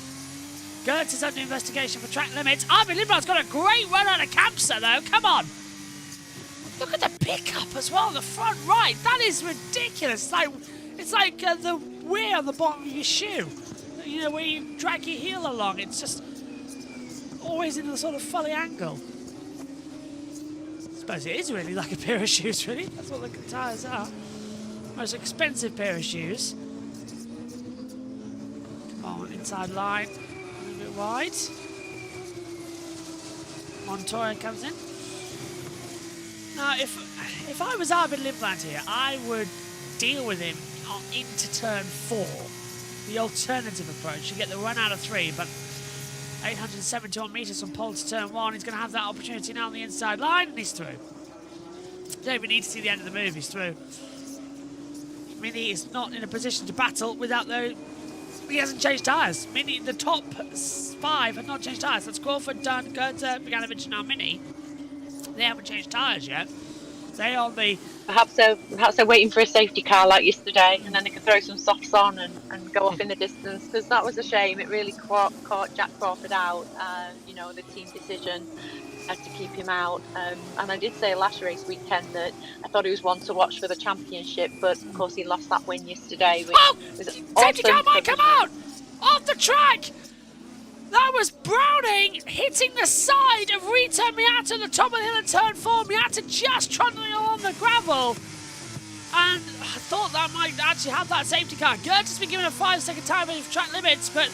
Gertz is under investigation for track limits. Armin Lindblad's got a great run out of Campster, though. Come on. Look at the pickup as well, the front right. That is ridiculous. It's like the wear on the bottom of your shoe. You know, where you drag your heel along. It's just always in a sort of funny angle. I suppose it is really like a pair of shoes, really. That's what the tyres are. Most expensive pair of shoes. Come on, inside line. A little bit wide. Montoya comes in. Now, if I was Armin Lindblad here, I would deal with him into turn 4. The alternative approach. You get the run out of 3, but 871 metres from pole to turn 1. He's going to have that opportunity now on the inside line, and he's through. Don't even need to see the end of the move, he's through. Mini is not in a position to battle without he hasn't changed tyres. Mini, the top 5 have not changed tyres. That's Crawford, Dunn, Goethe, Boganovic, and now Mini. They haven't changed tyres yet. Stay on the... Perhaps they're waiting for a safety car like yesterday, and then they can throw some softs on and go off in the distance, because that was a shame. It really caught Jack Crawford out. You know, the team decision had to keep him out. And I did say last race weekend that I thought he was one to watch for the championship, but of course he lost that win yesterday. Which was safety car might come out! Off the track! That was Browning hitting the side of Rita Miata at the top of the hill in turn 4. Miata just trundling along the gravel. And I thought that might actually have that safety car. Gert has been given a 5-second time of track limits, but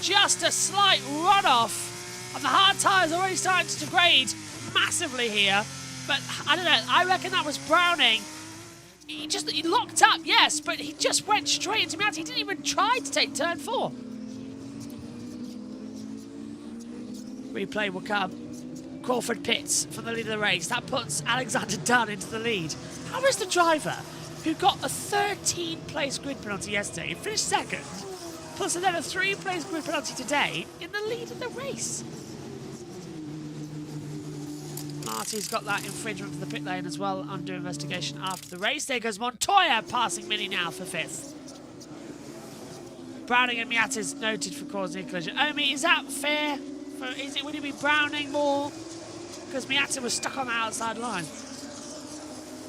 just a slight runoff. And the hard tyres already starting to degrade massively here. But I don't know, I reckon that was Browning. He locked up, yes, but he just went straight into Miata. He didn't even try to take turn 4. Replay will come. Crawford pits for the lead of the race. That puts Alexander Dunn into the lead. How is the driver, who got a 13-place grid penalty yesterday, finished second, plus then a 3-place grid penalty today, in the lead of the race? Marty's got that infringement for the pit lane as well, under investigation after the race. There goes Montoya, passing Mini now for 5th. Browning and Miata is noted for causing a collision. Omi, is that fair? Would it be Browning more? Because Miata was stuck on the outside line.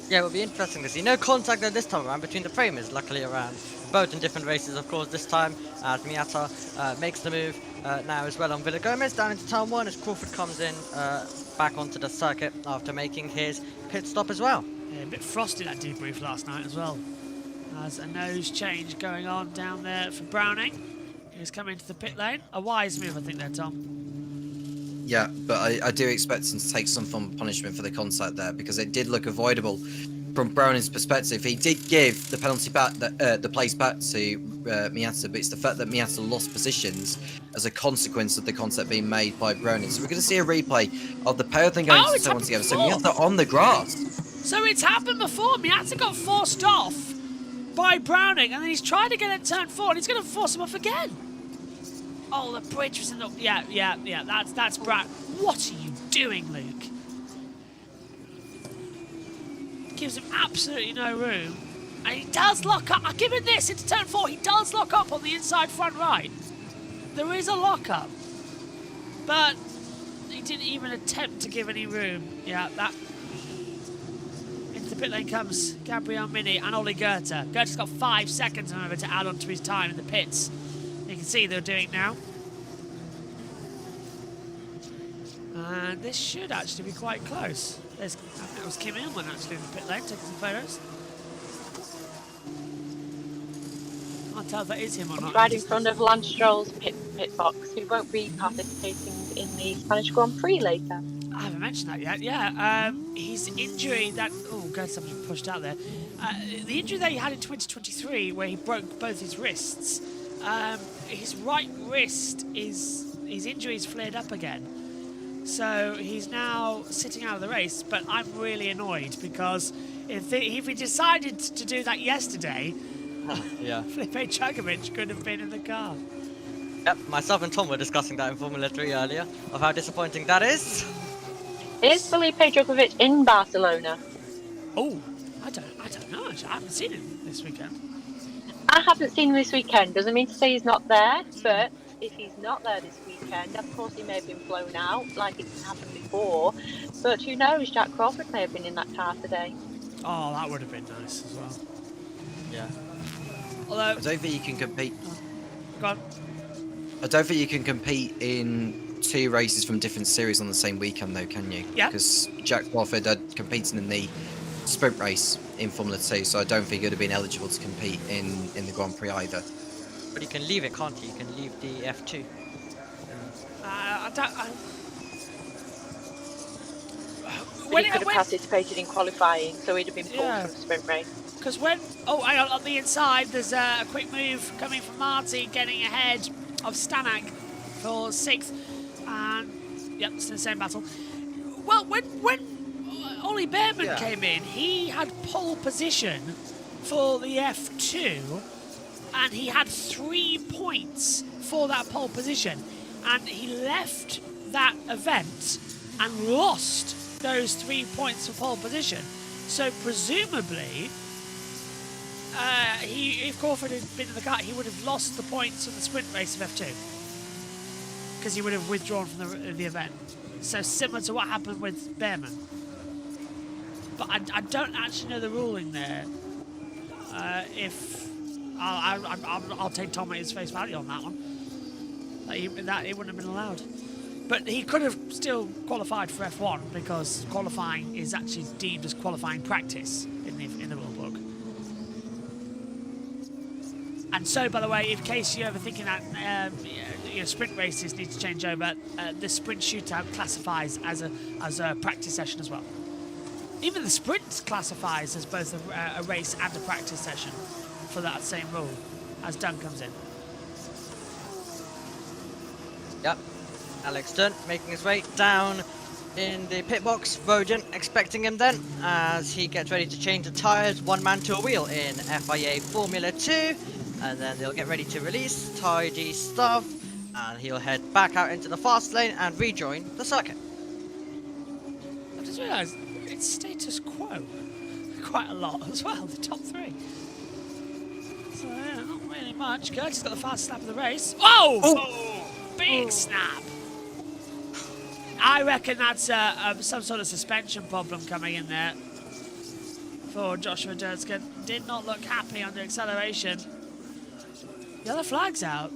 Yeah, it will be interesting to see. No contact there this time around between the framers, luckily around. Both in different races, of course, this time as Miata makes the move now as well on Villa Gomez down into turn 1 as Crawford comes in back onto the circuit after making his pit stop as well. Yeah, a bit frosty that debrief last night as well. There's a nose change going on down there for Browning. He's coming into the pit lane. A wise move, I think, there, Tom. Yeah, but I do expect him to take some form of punishment for the contact there, because it did look avoidable from Browning's perspective. He did give the penalty back, the place back to Miata, but it's the fact that Miata lost positions as a consequence of the contact being made by Browning. So we're going to see a replay of the pair of them going to someone together. So Miata on the grass. So it's happened before. Miata got forced off by Browning, and then he's trying to get in turn 4, and he's going to force him off again. Oh, the bridge was in the... Yeah, that's Brad. What are you doing, Luke? Gives him absolutely no room. And he does lock up. I'll give him this into turn 4. He does lock up on the inside front right. There is a lock-up. But he didn't even attempt to give any room. Yeah, that... Into the pit lane comes Gabriel Mini and Ollie Goethe. Goethe's got 5 seconds, however, to add on to his time in the pits. You can see they're doing now. And this should actually be quite close. I think it was Kim Ilman actually in the pit lane taking some photos. Can't tell if that is him or not. Right in front of Lance Stroll's pit box, who won't be participating in the Spanish Grand Prix later. I haven't mentioned that yet. Yeah, his injury that... Oh, God, something pushed out there. The injury that he had in 2023, where he broke both his wrists. His right wrist his injury's flared up again. So he's now sitting out of the race, but I'm really annoyed because if he decided to do that yesterday, yeah, Felipe Chukovic could have been in the car. Yep, myself and Tom were discussing that in Formula 3 earlier, of how disappointing that is. Is Felipe Chukovic in Barcelona? Oh, I don't know. Actually, I haven't seen him this weekend. I haven't seen him this weekend. Doesn't mean to say he's not there, but if he's not there this weekend, of course he may have been flown out, like it's happened before. But who knows? Jack Crawford may have been in that car today. Oh, that would have been nice as well. Yeah. Although I don't think you can compete. Go on. I don't think you can compete in 2 races from different series on the same weekend, though, can you? Yeah. Because Jack Crawford had competed in the sprint race in Formula 2, so I don't think he would have been eligible to compete in the Grand Prix either. But you can leave it, can't you? You can leave the F2. But he could have participated in qualifying, so he'd have been pulled from the sprint race. Because when... Oh, hang on the inside, there's a quick move coming from Marty, getting ahead of Stanek for 6th. And, yep, it's in the same battle. Well, when Ollie Behrman came in, he had pole position for the F2, and he had 3 points for that pole position. And he left that event and lost those 3 points for pole position. So presumably, if Crawford had been in the car, he would have lost the points on the sprint race of F2 because he would have withdrawn from the event. So similar to what happened with Behrman. But I don't actually know the ruling there. If I'll take Tom at his face value on that one. That it wouldn't have been allowed. But he could have still qualified for F1 because qualifying is actually deemed as qualifying practice in the rule book. And so, by the way, in case you're ever thinking that sprint races need to change over, the sprint shootout classifies as a practice session as well. Even the sprint classifies as both a race and a practice session for that same rule as Dunn comes in. Yep. Alex Dunn making his way down in the pit box. Rogen expecting him then as he gets ready to change the tyres, one man to a wheel in FIA Formula 2. And then they'll get ready to release, tidy stuff, and he'll head back out into the fast lane and rejoin the circuit. I just realised it's status quo quite a lot as well, the top three. So yeah, not really much. Curtis got the fast snap of the race. Oh! Big snap! I reckon that's some sort of suspension problem coming in there for Joshua Durskin. Did not look happy under acceleration. Yellow flag's out.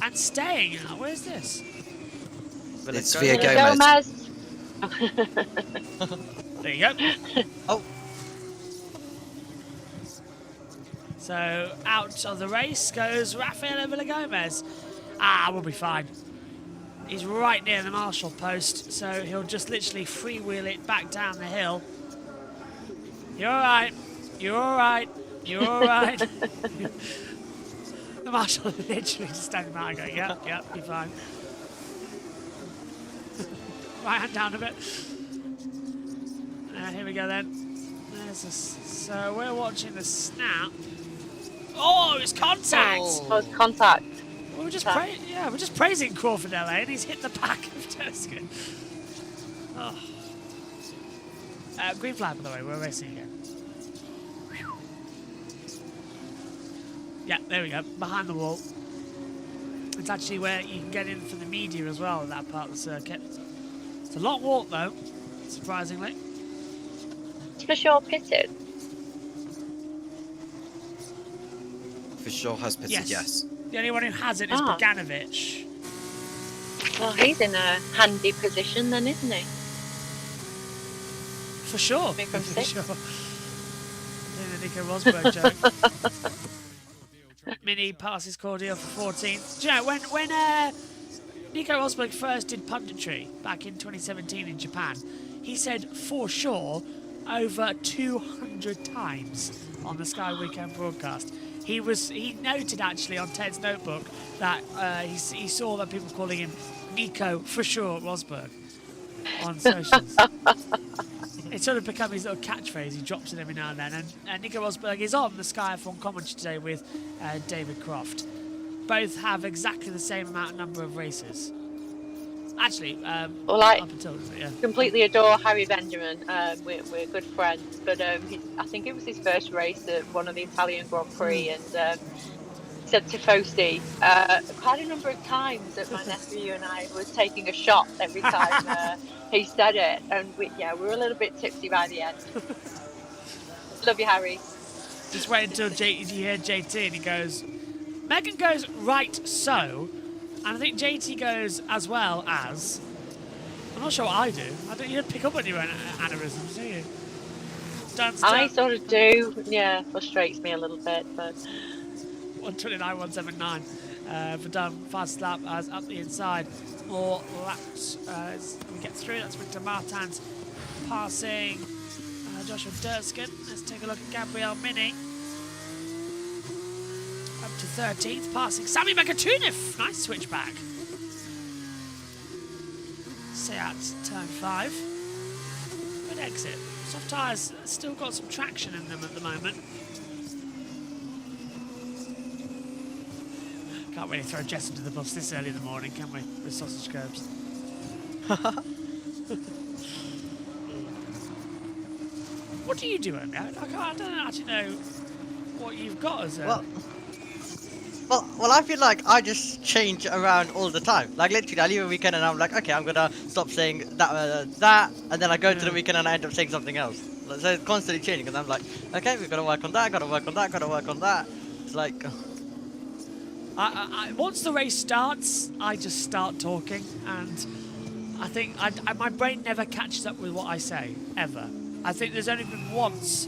And staying out. Where's this? It's via Gomez. There you go. Oh. So out of the race goes Rafael Villagomez. We'll be fine. He's right near the marshal post, so he'll just literally freewheel it back down the hill. You're all right. You're all right. You're all right. The marshal literally just standing there and going, yep, you're fine. Right hand down a bit. Here we go then. So we're watching the snap. Oh, it's contact! Oh, it's contact. We're just praising Crawford LA, and he's hit the back of Tuscan. Oh. Green flag, by the way. We're racing again. Yeah, there we go. Behind the wall. It's actually where you can get in for the media as well, that part of the circuit. It's a long walk, though, surprisingly. It's for sure pitted. For sure has pitted, yes. The only one who hasn't is Bogdanovich. Well, he's in a handy position then, isn't he? For sure. Make him For sick. sure. The Nico Rosberg joke. Mini passes Cordial for 14th. Do you know, when Nico Rosberg first did punditry back in 2017 in Japan, he said for sure over 200 times on the Sky Weekend broadcast. He noted actually on Ted's notebook that he saw that people calling him Nico for sure Rosberg on socials. It's sort of become his little catchphrase. He drops it every now and then. And Nico Rosberg is on the Sky F1 commentary today with David Croft. Both have exactly the same number of races. Actually, up until completely adore Harry Benjamin. We're good friends, but I think it was his first race at one of the Italian Grand Prix, and said Tifosi quite a number of times that my nephew and I was taking a shot every time he said it, and we were a little bit tipsy by the end. Love you, Harry. Just wait until you hear JT and he goes, Megan goes right so. And I think JT goes as well as. I'm not sure what I do. You don't pick up on your own aneurysms, do you? I sort of do. Yeah, frustrates me a little bit, but. 129, 179 for Dunn. Fast lap as up the inside. More laps as we get through. That's Victor Martins passing Joshua Durskin. Let's take a look at Gabriel Mini. Up to 13th, passing Sami Megatuniff. Nice switchback. Seat turn 5. Good exit. Soft tyres still got some traction in them at the moment. Can't really throw Jess into the bus this early in the morning, can we? With sausage curbs. What do you do, Andy? I don't actually know what you've got as a... Well, I feel like I just change around all the time. Like literally, I leave a weekend and I'm like, okay, I'm gonna stop saying that, and then I go to the weekend and I end up saying something else. So it's constantly changing, and I'm like, okay, we've got to work on that, got to work on that, got to work on that. It's like, once the race starts, I just start talking, and I think my brain never catches up with what I say ever. I think there's only been once.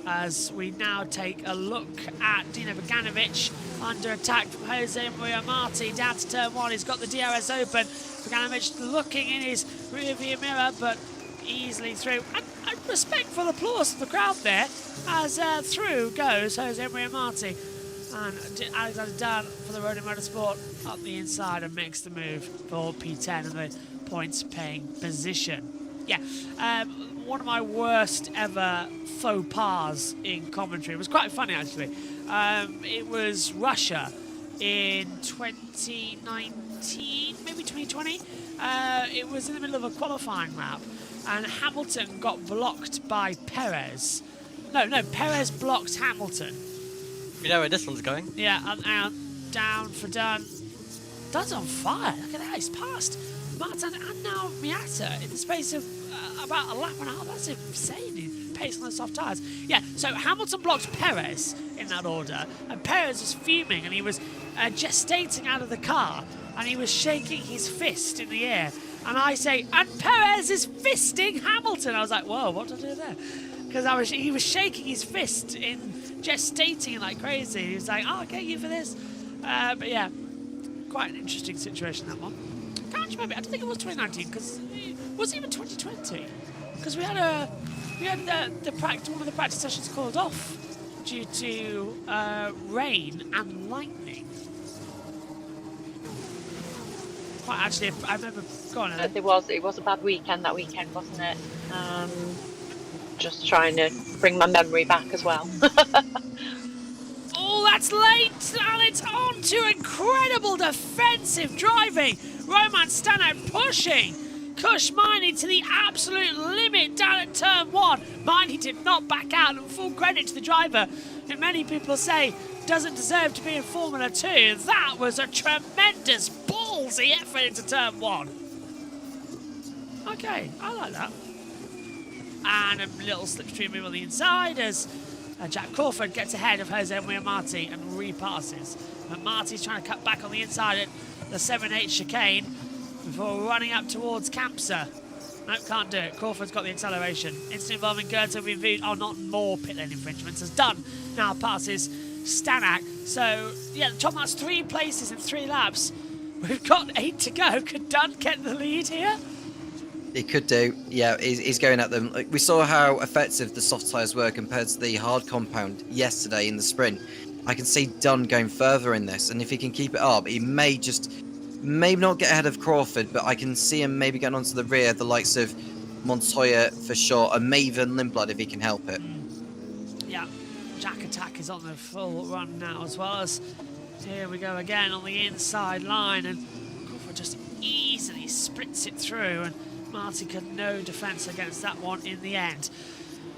As we now take a look at Dino Bogdanovic under attack from Jose Maria Marti down to turn 1. He's got the DRS open. Bogdanovic looking in his rearview mirror, but easily through. And respectful applause from the crowd there as through goes Jose Maria Marti. And Alexander Dunn for the Rodin Motorsport up the inside and makes the move for P10 and the points paying position. Yeah, one of my worst ever faux pas in commentary. It was quite funny, actually. It was Russia in 2019, maybe 2020. It was in the middle of a qualifying lap, and Hamilton got blocked by Perez. No, Perez blocked Hamilton. you know where this one's going? Yeah, and down for Dunn. Dunn's on fire. Look at that, he's passed Martin and now Miata in the space of about a lap and a half. That's insane. He's pacing on the soft tyres. Yeah, so Hamilton blocked Perez in that order, and Perez was fuming, and he was gestating out of the car, and he was shaking his fist in the air. And I say, and Perez is fisting Hamilton. I was like, whoa, what did I do there? Because he was shaking his fist in gestating like crazy. He was like, oh, I'll get you for this. But yeah, quite an interesting situation, that one. Can't remember. I don't think it was 2019, because it wasn't even 2020. Because we had one of the practice sessions called off due to rain and lightning. Quite actually, I remember. Go on. It was a bad weekend that weekend, wasn't it? Just trying to bring my memory back as well. Oh, that's late, and it's on to incredible defensive driving. Roman Stanek pushing Kush Miney to the absolute limit down at turn 1. Miney did not back out, and full credit to the driver, who many people say doesn't deserve to be in Formula 2. That was a tremendous ballsy effort into turn 1. Okay, I like that. And a little slipstream move on the inside as Jack Crawford gets ahead of Jose Maria Marti and repasses. But Marti's trying to cut back on the inside at the 7-8 chicane before running up towards Campsa. Nope, can't do it. Crawford's got the acceleration. Instant involving Goethe will be viewed. Oh, not more pit lane infringements. As Dunn now passes Stanek. So, yeah, Tom, that's 3 places in 3 laps. We've got 8 to go. Could Dunn get the lead here? He could do, yeah, he's going at them. We saw how effective the soft tyres were compared to the hard compound yesterday in the sprint. I can see Dunn going further in this, and if he can keep it up, he may not get ahead of Crawford, but I can see him maybe getting onto the rear, the likes of Montoya for sure, and maybe even Lindblad if he can help it. Yeah, Jack Attack is on the full run now as well as here we go again on the inside line, and Crawford just easily splits it through, and Marty had no defence against that one in the end.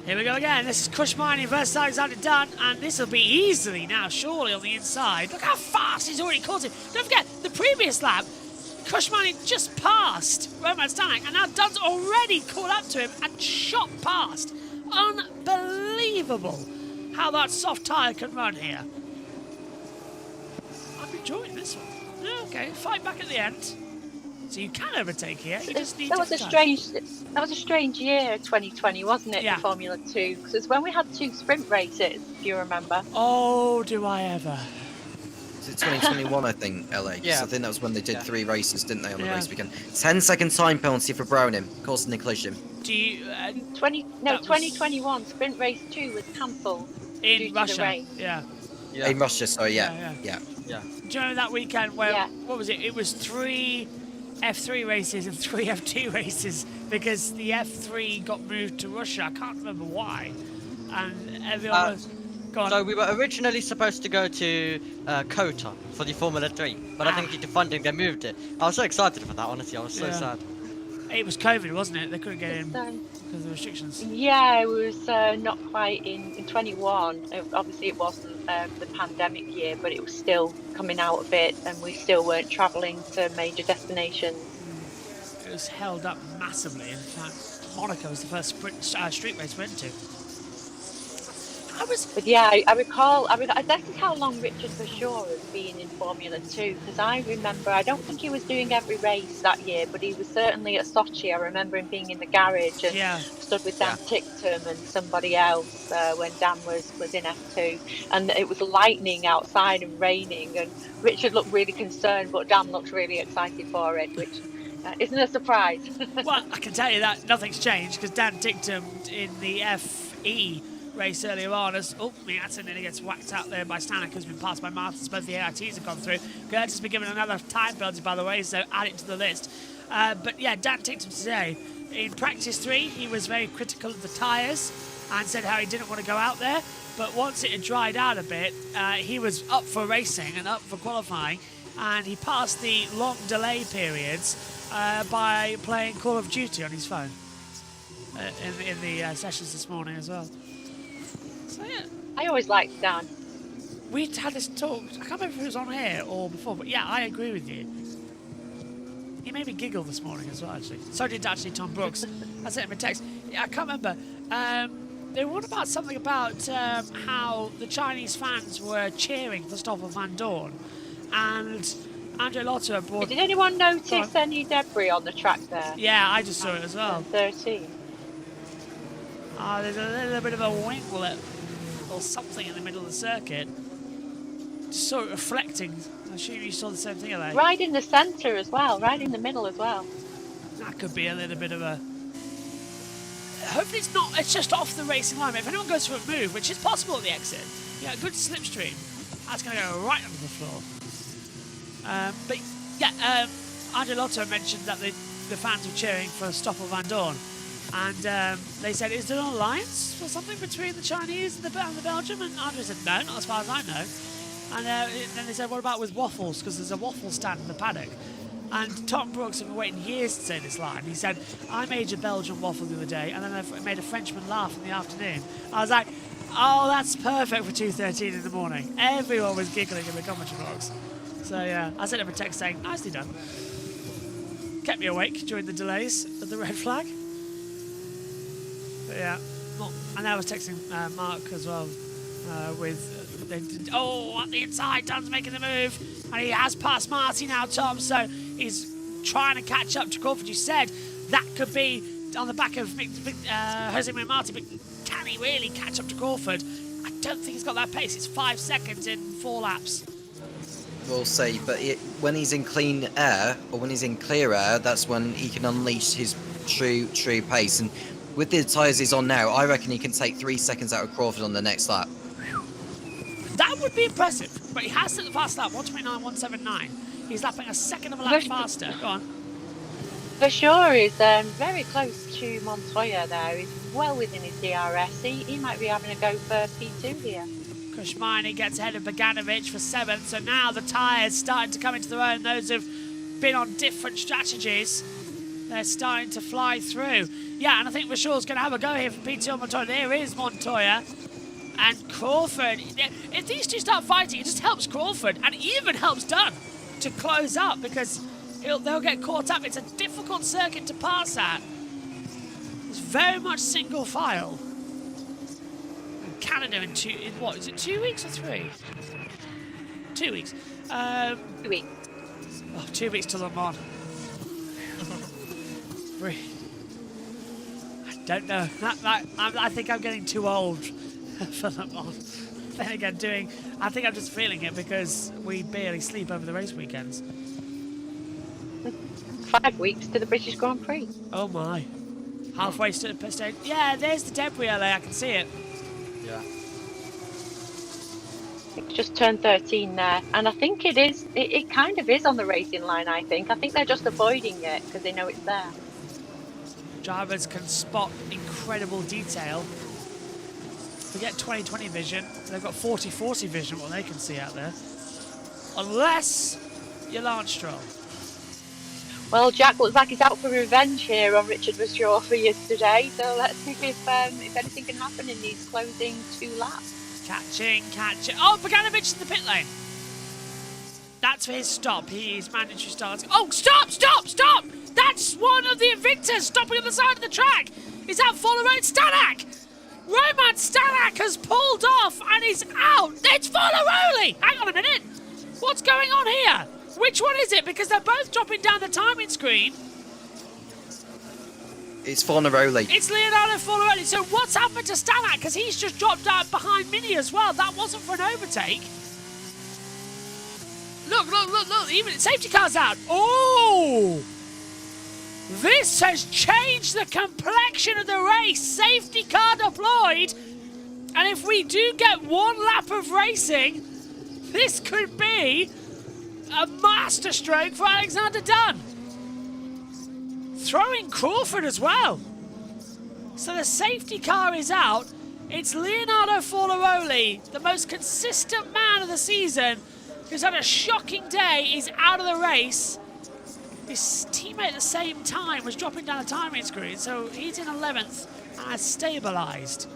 Here we go again. This is Kush Miney versus Alexander Dunn, and this will be easily now, surely, on the inside. Look how fast he's already caught him. Don't forget, the previous lap, Kush Miney just passed Roman Stanek, and now Dunn's already caught up to him and shot past. Unbelievable how that soft tyre can run here. I'm enjoying this one. Okay, fight back at the end. So you can overtake here. You just need that was a strange year, 2020, wasn't it? Yeah. For Formula 2, because it's when we had 2 sprint races, if you remember. Oh, do I ever? Is it 2021, I think, LA? Yeah. I think that was when they did 3 races, didn't they, on the race weekend? 10-second time penalty for Browning, causing the collision. Do you... 2021, sprint race 2 was cancelled in Russia. To the rain. Yeah. In Russia, sorry, yeah. Yeah. Yeah. Do you remember that weekend where, what was it? It was 3 F3 races and 3 F2 races because the F3 got moved to Russia. I can't remember why. And everyone was... Go on. So we were originally supposed to go to Kota for the Formula 3, but I think due to funding they moved it. I was so excited for that, honestly. I was so sad. It was COVID, wasn't it? They couldn't get in. because of the restrictions. Yeah, it was not quite in 21. Obviously, it wasn't the pandemic year, but it was still coming out of it, and we still weren't travelling to major destinations. It was held up massively. In fact, Monaco was the first street race we went to. But yeah, I recall, this is how long Richard Verschoor has been in Formula 2, because I remember, I don't think he was doing every race that year, but he was certainly at Sochi. I remember him being in the garage and stood with Dan Ticktum and somebody else when Dan was in F2, and it was lightning outside and raining, and Richard looked really concerned, but Dan looked really excited for it, which isn't a surprise. Well, I can tell you that nothing's changed, because Dan Ticktum in the FE race earlier on as Miata nearly gets whacked out there by Stanek, who's been passed by Martins. Both the AITs have gone through. Gert has been given another time penalty, by the way, so add it to the list. But yeah, Dan Ticktum today in practice 3, he was very critical of the tyres and said how he didn't want to go out there, but once it had dried out a bit, he was up for racing and up for qualifying, and he passed the long delay periods by playing Call of Duty on his phone in the sessions this morning as well. So, yeah. I always liked Dan. We'd had this talk, I can't remember if it was on here or before, but yeah, I agree with you. He made me giggle this morning as well, actually. So did actually Tom Brooks. I sent him a text. Yeah, I can't remember. They were on about something about how the Chinese fans were cheering for Stoffel Van Dorn, and Andre Lotto brought... Did anyone notice any debris on the track there? Yeah, I just saw it as well. 13. There's a little bit of a winglet or something in the middle of the circuit. Just saw it reflecting. I assume you saw the same thing, Elaine. Right in the centre as well, right in the middle as well. That could be a little bit of a... Hopefully it's not, it's just off the racing line. If anyone goes for a move, which is possible at the exit, yeah, a good slipstream, that's going to go right under the floor. But yeah, Andre Lotto mentioned that the fans were cheering for Stoffel Van Dorn. And they said, is there an alliance or something between the Chinese and the Belgium? And Andre said, no, not as far as I know. And then they said, what about with waffles? Because there's a waffle stand in the paddock. And Tom Brooks had been waiting years to say this line. He said, I made a Belgian waffle the other day, and then I made a Frenchman laugh in the afternoon. I was like, oh, that's perfect for 2:13 in the morning. Everyone was giggling in the commentary box. So yeah, I sent him a text saying, nicely done. Kept me awake during the delays of the red flag. But yeah, and I was texting Mark as well at the inside, Dan's making the move, and he has passed Marty now, Tom, so he's trying to catch up to Crawford. You said that could be on the back of Jose Maria Marti, but can he really catch up to Crawford? I don't think he's got that pace. It's 5 seconds in 4 laps. We'll see, but when he's in clean air, or when he's in clear air, that's when he can unleash his true pace. And with the tyres he's on now, I reckon he can take 3 seconds out of Crawford on the next lap. That would be impressive, but he has set the fast lap, 1:29.179. He's lapping a second of a lap faster. Go on. Verschoor is very close to Montoya there. He's well within his DRS. He might be having a go for P2 here. Kushmani gets ahead of Bogdanovic for 7th, so now the tyres starting to come into their own. Those who've been on different strategies, they're starting to fly through. Yeah, and I think Verschoor's going to have a go here for P2 on Montoya. There is Montoya. And Crawford, if these two start fighting, it just helps Crawford and even helps Dunn to close up, because they'll get caught up. It's a difficult circuit to pass at. It's very much single file. And Canada in 2 weeks or 3? 2 weeks. 2 weeks. Oh, 2 weeks to Le Mans. I don't know. I think I'm getting too old for Le Mans. Then again, I think I'm just feeling it because we barely sleep over the race weekends. 5 weeks to the British Grand Prix. Oh my. Halfway to the pit stage. Yeah, there's the debris, LA. I can see it. Yeah. It's just turned 13 there. And I think it kind of is on the racing line, I think. I think they're just avoiding it because they know it's there. Drivers can spot incredible detail. Forget 20/20 vision. They've got 40/40 vision, what they can see out there. Unless you're Lance Stroll. Well, Jack looks like he's out for revenge here on Richard Vershaw for yesterday. So let's see if anything can happen in these closing 2 laps. Catching. Oh, Bogdanovich in the pit lane. That's for his stop. He's mandatory starts. Oh, stop! That's one of the Invictus stopping on the side of the track. Is that Follow-Road Stanek? Roman Stanek has pulled off and is out. It's Follow-Roly. Hang on a minute. What's going on here? Which one is it? Because they're both dropping down the timing screen. It's Fornaroli. It's Leonardo Follow-Roly. So what's happened to Stanek? Because he's just dropped out behind Mini as well. That wasn't for an overtake. Look. Even safety car's out. Oh! This has changed the complexion of the race. Safety car deployed. And if we do get 1 lap of racing, this could be a masterstroke for Alexander Dunn. Throwing Crawford as well. So the safety car is out. It's Leonardo Follow-Roly, the most consistent man of the season, who's had a shocking day. He's out of the race. His teammate at the same time was dropping down the timing screen, so he's in 11th and has stabilised.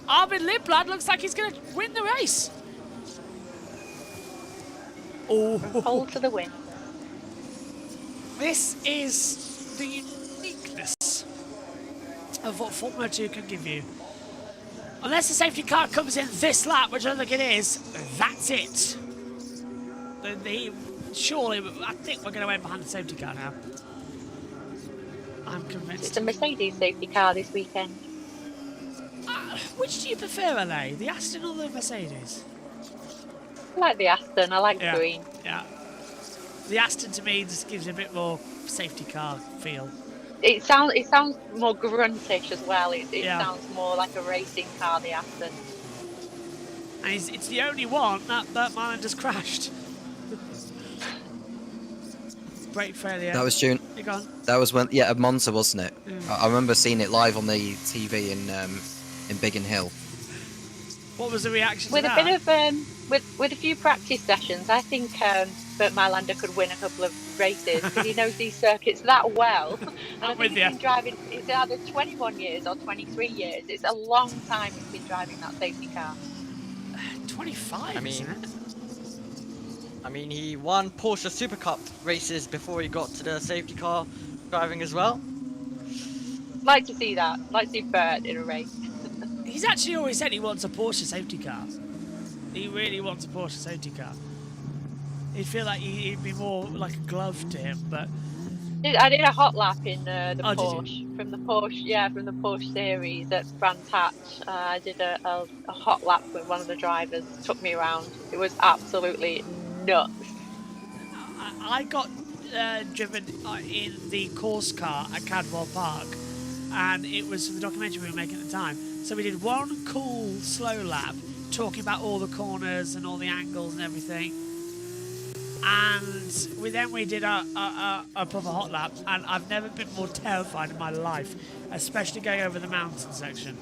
Arvid Lindblad looks like he's going to win the race. Oh, Pole to the win. This is the uniqueness of what Formula 2 can give you. Unless the safety car comes in this lap, which I don't think it is, that's it. Surely, I think we're going to end behind the safety car now. I'm convinced. It's a Mercedes safety car this weekend. Which do you prefer, LA? The Aston or the Mercedes? I like the Aston. I like green. Yeah. The Aston to me just gives a bit more safety car feel. It sounds more gruntish as well. It sounds more like a racing car, the Aston. And it's the only one that Marlon just crashed. Brake failure. That was June. You gone? That was when, at Monza, wasn't it? I remember seeing it live on the TV in Biggin Hill. What was the reaction With to a that? bit of with a few practice sessions, I think Bert Mylander could win a couple of races because he knows these circuits that well. And I think he's been driving. It's either 21 years or 23 years. It's a long time he's been driving that safety car. 25, isn't it? I mean, he won Porsche Super Cup races before he got to the safety car driving as well. Like to see that. Like to see Bert in a race. He's actually always said he wants a Porsche safety car. He really wants a Porsche safety car. He'd feel like he'd be more like a glove to him, but... I did a hot lap in the Oh, Porsche, from the Porsche series at Brands Hatch. I did a hot lap with one of the drivers, took me around. It was absolutely nuts. I got driven in the course car at Cadwell Park, and it was for the documentary we were making at the time. So we did one cool slow lap, talking about all the corners and all the angles and everything. And we did a proper hot lap, and I've never been more terrified in my life, especially going over the mountain section.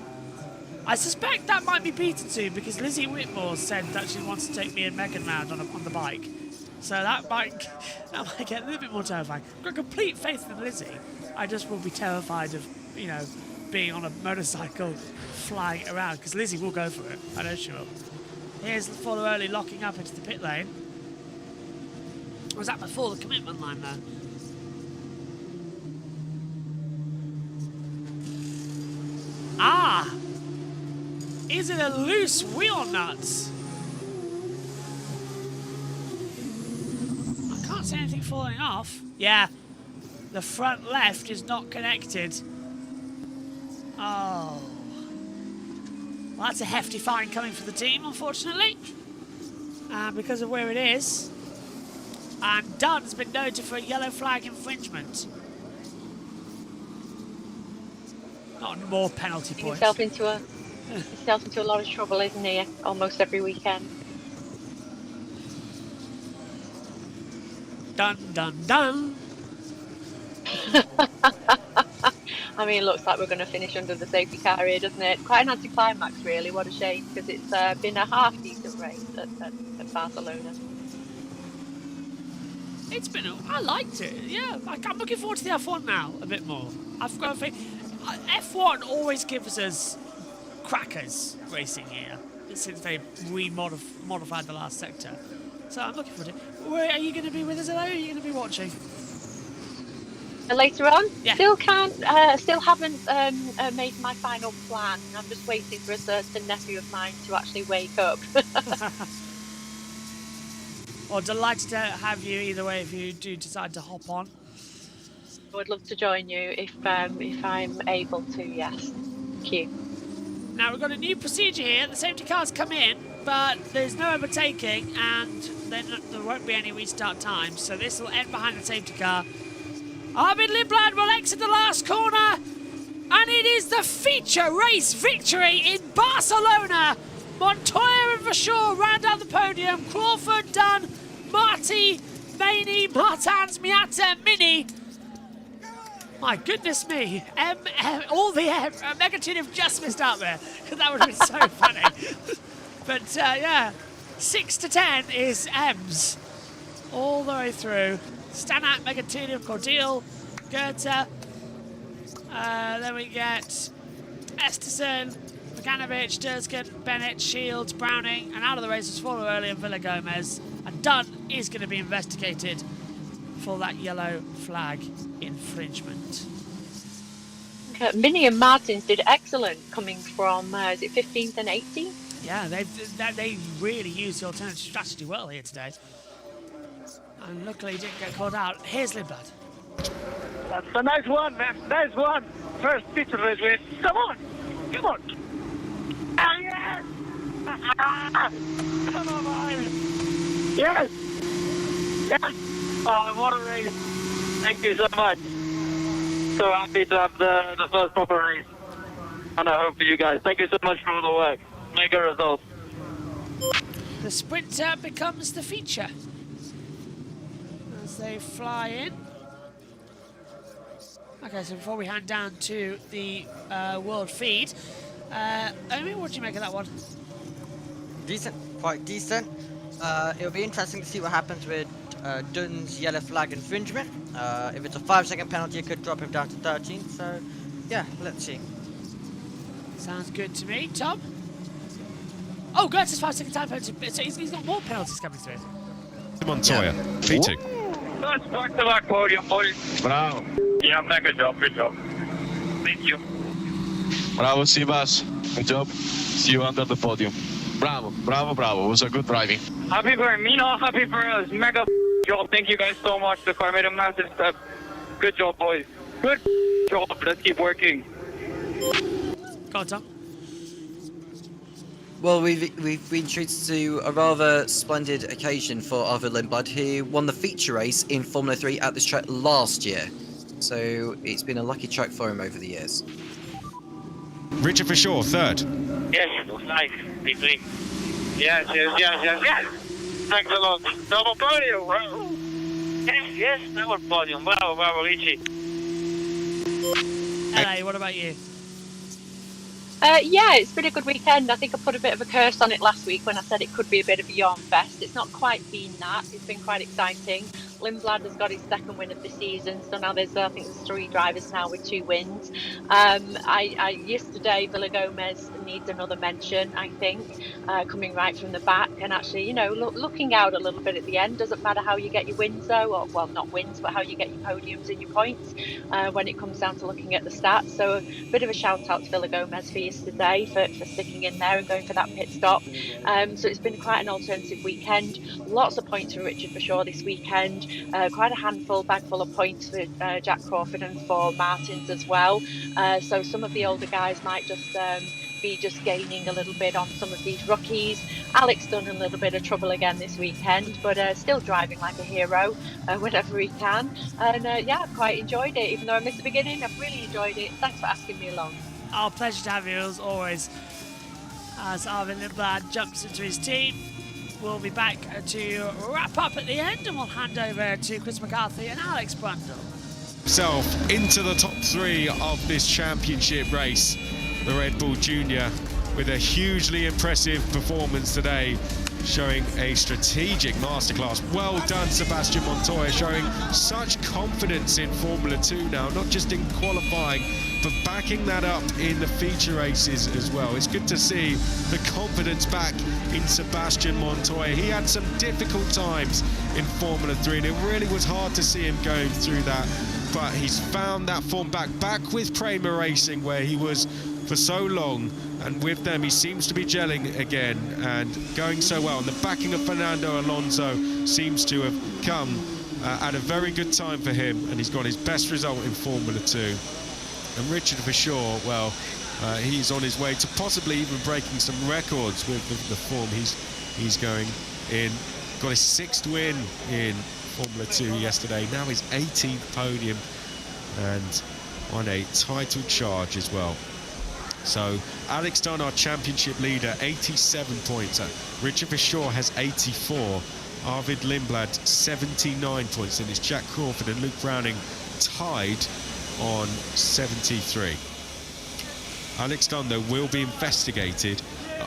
I suspect that might be Peter too, because Lizzie Whitmore said that she wants to take me and Megan round on the bike. So that might get a little bit more terrifying. I've got complete faith in Lizzie. I just will be terrified of, being on a motorcycle flying around, because Lizzie will go for it. I know she will. Here's Follow-Roly locking up into the pit lane. Was that before the commitment line there? Ah! Is it a loose wheel nut? I can't see anything falling off. Yeah, the front left is not connected. Oh. Well, that's a hefty fine coming for the team, unfortunately. Because of where it is. And Dunn's been noted for a yellow flag infringement. Not more penalty points. Himself into a lot of trouble, isn't he? Almost every weekend. Dun dun dun. I mean, it looks like we're going to finish under the safety car here, doesn't it? Quite an anticlimax, really. What a shame, because it's been a half-decent race at Barcelona. I liked it. Yeah, I'm looking forward to the F1 now a bit more. I've got a thing. F1 always gives us crackers racing here since they modified the last sector. So I'm looking forward to it. Where are you going to be with us, or are you going to be watching? Later on, Yeah. still haven't made my final plan. I'm just waiting for a certain nephew of mine to actually wake up. Well, delighted to have you either way if you do decide to hop on. I would love to join you if I'm able to. Yes, thank you. Now we've got a new procedure here. The safety cars come in, but there's no overtaking, and then there won't be any restart time. So this will end behind the safety car. Arvid Lindblad will exit the last corner, and it is the feature race victory in Barcelona. Montoya and Verschoor round out the podium. Crawford, Dunn, Marty, Maney, Martins, Miata, Mini. My goodness me. All the Megatune have just missed out there, because that would have been so funny. But yeah, 6 to 10 is M's all the way through. Stanat, Megatune, Cordial, Goethe. Then we get Esterson, Boganovic, Durskin, Bennett, Shields, Browning, and out of the race was Follow Early and Villa Gomez. And Dunn is going to be investigated for that yellow flag infringement. Mini and Martins did excellent coming from, is it 15th and 18th? Yeah, they really used the alternative strategy well here today. And luckily didn't get called out. Here's Lindblad. That's a nice one, man. Nice one. First feature race win. Come on. Come on. Ah, yes. Come on, man. Yes. Yes. Oh, what a race. Thank you so much. So happy to have the first proper race. And I hope for you guys. Thank you so much for all the work. Mega result. The sprinter becomes the feature as they fly in. Okay, so before we hand down to the world feed, Omi, what do you make of that one? Decent, quite decent. It'll be interesting to see what happens with Dunn's yellow flag infringement. If it's a 5-second penalty, it could drop him down to 13. So, yeah, let's see. Sounds good to me. Tom? Oh, Goetze's 5-second time penalty. So he's got more penalties coming through. Montoya, P2. Let's back to back podium, boys. Bravo. Yeah, mega job. Good job. Thank you. Bravo, Sivas. Good job. See you under the podium. Bravo, bravo, bravo. It was a good driving. Happy for Mina, happy for us. Mega job. Thank you guys so much. The car made a massive step. Good job, boys. Good job. Let's keep working. Go on, Tom. Well, we've been treated to a rather splendid occasion for Arvid Lindblad, who won the feature race in Formula 3 at this track last year. So it's been a lucky track for him over the years. Richard Verschoor, third. Yes, it was nice. Big. Yes. Thanks a lot. Double podium, bravo. Yes, double podium. Bravo, Richie. LA, what about you? Yeah, it's been a good weekend. I think I put a bit of a curse on it last week when I said it could be a bit of a yawn fest. It's not quite been that. It's been quite exciting. Lindblad has got his second win of the season, so now I think there's 3 drivers now with 2 wins. Yesterday, Villa Gomez needs another mention, I think, coming right from the back and actually, looking out a little bit at the end. Doesn't matter how you get your wins, though, or, well, not wins, but how you get your podiums and your points when it comes down to looking at the stats. So a bit of a shout out to Villa Gomez for yesterday for sticking in there and going for that pit stop. So it's been quite an alternative weekend. Lots of points for Richard Verschoor this weekend. Quite a bag full of points for Jack Crawford and for Martins as well. So some of the older guys might be gaining a little bit on some of these rookies. Alex done a little bit of trouble again this weekend, but still driving like a hero whenever he can. And yeah, I've quite enjoyed it. Even though I missed the beginning, I've really enjoyed it. Thanks for asking me along. Our pleasure to have you as always. As Arvid Lindblad jumps into his team, we'll be back to wrap up at the end, and we'll hand over to Chris McCarthy and Alex Brundle. Himself into the top 3 of this championship race. The Red Bull Junior with a hugely impressive performance today. showing a strategic masterclass. Well done, Sebastian Montoya, showing such confidence in Formula 2 now, not just in qualifying, but backing that up in the feature races as well. It's good to see the confidence back in Sebastian Montoya. He had some difficult times in Formula 3, and it really was hard to see him going through that, but he's found that form back with Prema Racing, where he was for so long, and with them he seems to be gelling again and going so well. And the backing of Fernando Alonso seems to have come at a very good time for him, and he's got his best result in Formula 2. And Richard, for sure, well, he's on his way to possibly even breaking some records with the form he's going in. Got his 6th win in Formula 2 yesterday, now his 18th podium, and on a title charge as well. So Alex Dunn, our championship leader, 87 points. Richard Verschoor has 84. Arvid Lindblad, 79 points. And it's Jack Crawford and Luke Browning tied on 73. Alex Dunn, though, will be investigated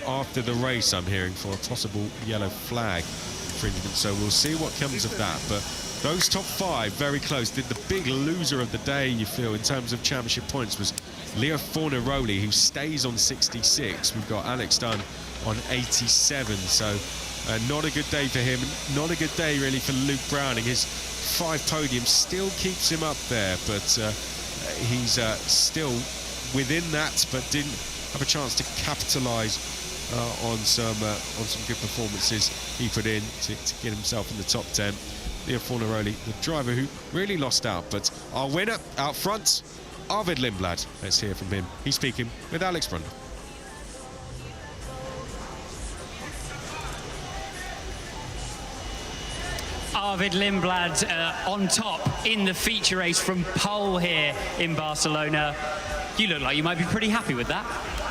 after the race, I'm hearing, for a possible yellow flag infringement. So we'll see what comes of that. But those top 5, very close. The big loser of the day, you feel, in terms of championship points was Leo Fornaroli, who stays on 66. We've got Alex Dunn on 87. So not a good day for him. Not a good day, really, for Luke Browning. His 5 podiums still keeps him up there, but he's still within that, but didn't have a chance to capitalise on some good performances he put in to get himself in the top 10. Leo Fornaroli, the driver who really lost out, but our winner out front, Arvid Lindblad. Let's hear from him. He's speaking with Alex Brundle. Arvid Lindblad on top in the feature race from pole here in Barcelona. You look like you might be pretty happy with that.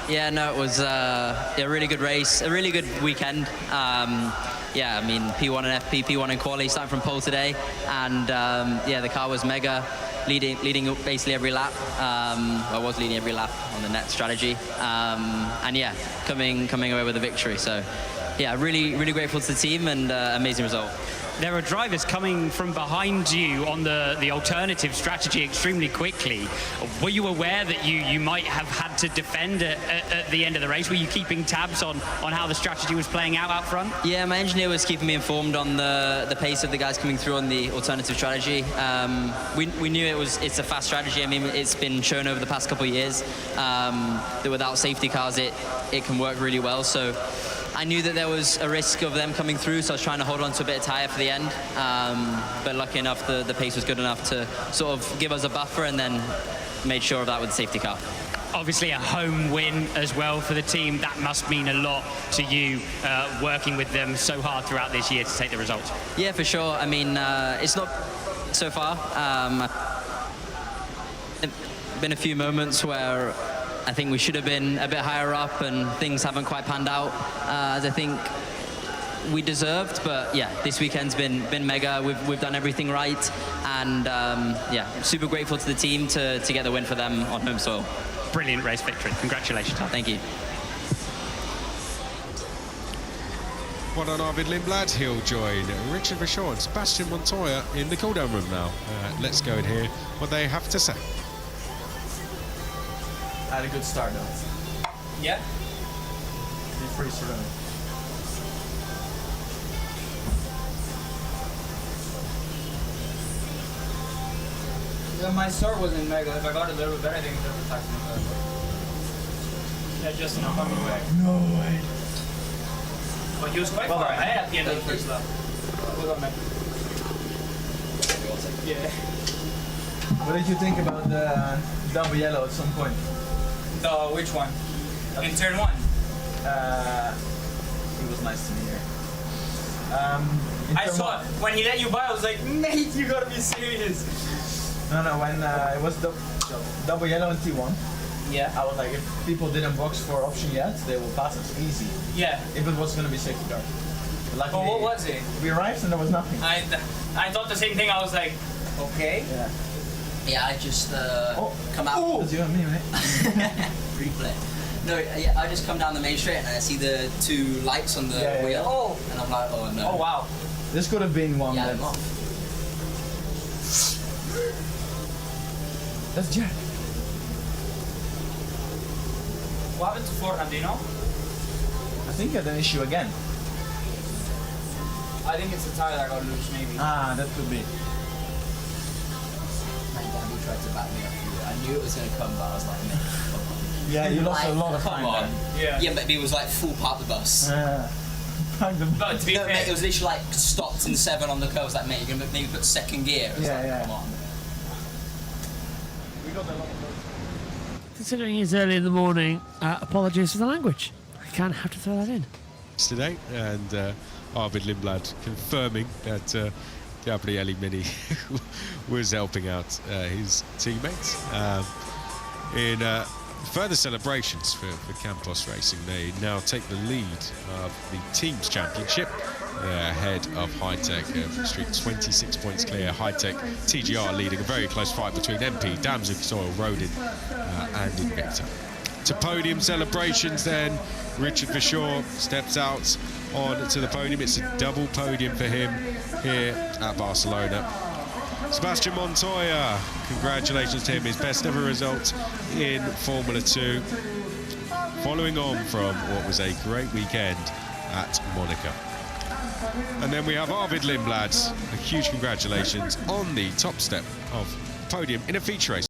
Yeah, no, it was a really good race, a really good weekend. Yeah, I mean, P1 and FP, P1 and quali, starting from pole today, and yeah, the car was mega, leading basically every lap. I was leading every lap on the net strategy, and yeah, coming away with a victory. So yeah, really grateful to the team, and amazing result. There are drivers coming from behind you on the alternative strategy extremely quickly. Were you aware that you might have had to defend at the end of the race? Were you keeping tabs on how the strategy was playing out front? Yeah, my engineer was keeping me informed on the pace of the guys coming through on the alternative strategy. We knew it's a fast strategy. I mean, it's been shown over the past couple of years that without safety cars it can work really well. So I knew that there was a risk of them coming through, so I was trying to hold on to a bit of tyre for the end. But lucky enough, the pace was good enough to sort of give us a buffer, and then made sure of that with the safety car. Obviously a home win as well for the team. That must mean a lot to you, working with them so hard throughout this year to take the results. Yeah, for sure. I mean, it's not so far. Been a few moments where I think we should have been a bit higher up, and things haven't quite panned out as I think we deserved. But yeah, this weekend's been mega. We've done everything right, and yeah, super grateful to the team to get the win for them on home soil. Brilliant race victory. Congratulations. Thank you. Well done, Arvid Lindblad. He'll join Richard Verschoor and Sebastian Montoya in the cool-down room now. Let's go and hear what they have to say. Had a good start though. Yeah. Be pretty surrounded. Yeah, my start wasn't mega. If I got a little bit better, I think it would have attacked me. Yeah, just not coming back. No way. But he was quite far ahead at the end of the first lap. Well done, man. Yeah. What did you think about the double yellow at some point? Which one? In turn 1? It was nice to be here. I saw it. When he let you by, I was like, mate, you gotta be serious. No, when it was double yellow in T1. Yeah. I was like, if people didn't box for option yet, they will pass us easy. Yeah. If it was gonna be safety car. But what was it? We arrived and there was nothing. I thought the same thing. I was like, okay. Yeah. Yeah, I just come out. That's you and me, mate. Replay. No, I just come down the main straight and I see the 2 lights on the wheel. Oh. And I'm like, oh no. Oh wow. This could have been one. Yeah, That's Jack. What happened to Fortnite, do you know? I think he had an issue again. I think it's a tire that got loose, maybe. Ah, that could be. My daddy tried to back me up through it. I knew it was going to come, but I was like, man, come on. Yeah, you lost a lot of time. Come on. Yeah. Yeah, but it was like full part of the bus. But to be fair, mate, it was literally like stopped in 7 on the curve. I was like, mate, you're going to maybe put 2nd gear. It was like, come on. We got a lot of Considering it's early in the morning, apologies for the language. I kind of have to throw that in. Today, and Arvid Lindblad confirming that Gabriele Mini was helping out his teammates in further celebrations for Campos Racing. They now take the lead of the Teams Championship ahead of High-Tech. Street 26 points clear. High-Tech TGR leading a very close fight between MP, Damsuk, Soil, Rodin and Invicta. To podium celebrations then, Richard Vishaw steps out onto the podium. It's a double podium for him here at Barcelona. Sebastian Montoya, congratulations to him, his best ever result in Formula 2, following on from what was a great weekend at Monaco. And then we have Arvid Lindblad, a huge congratulations on the top step of the podium in a feature race.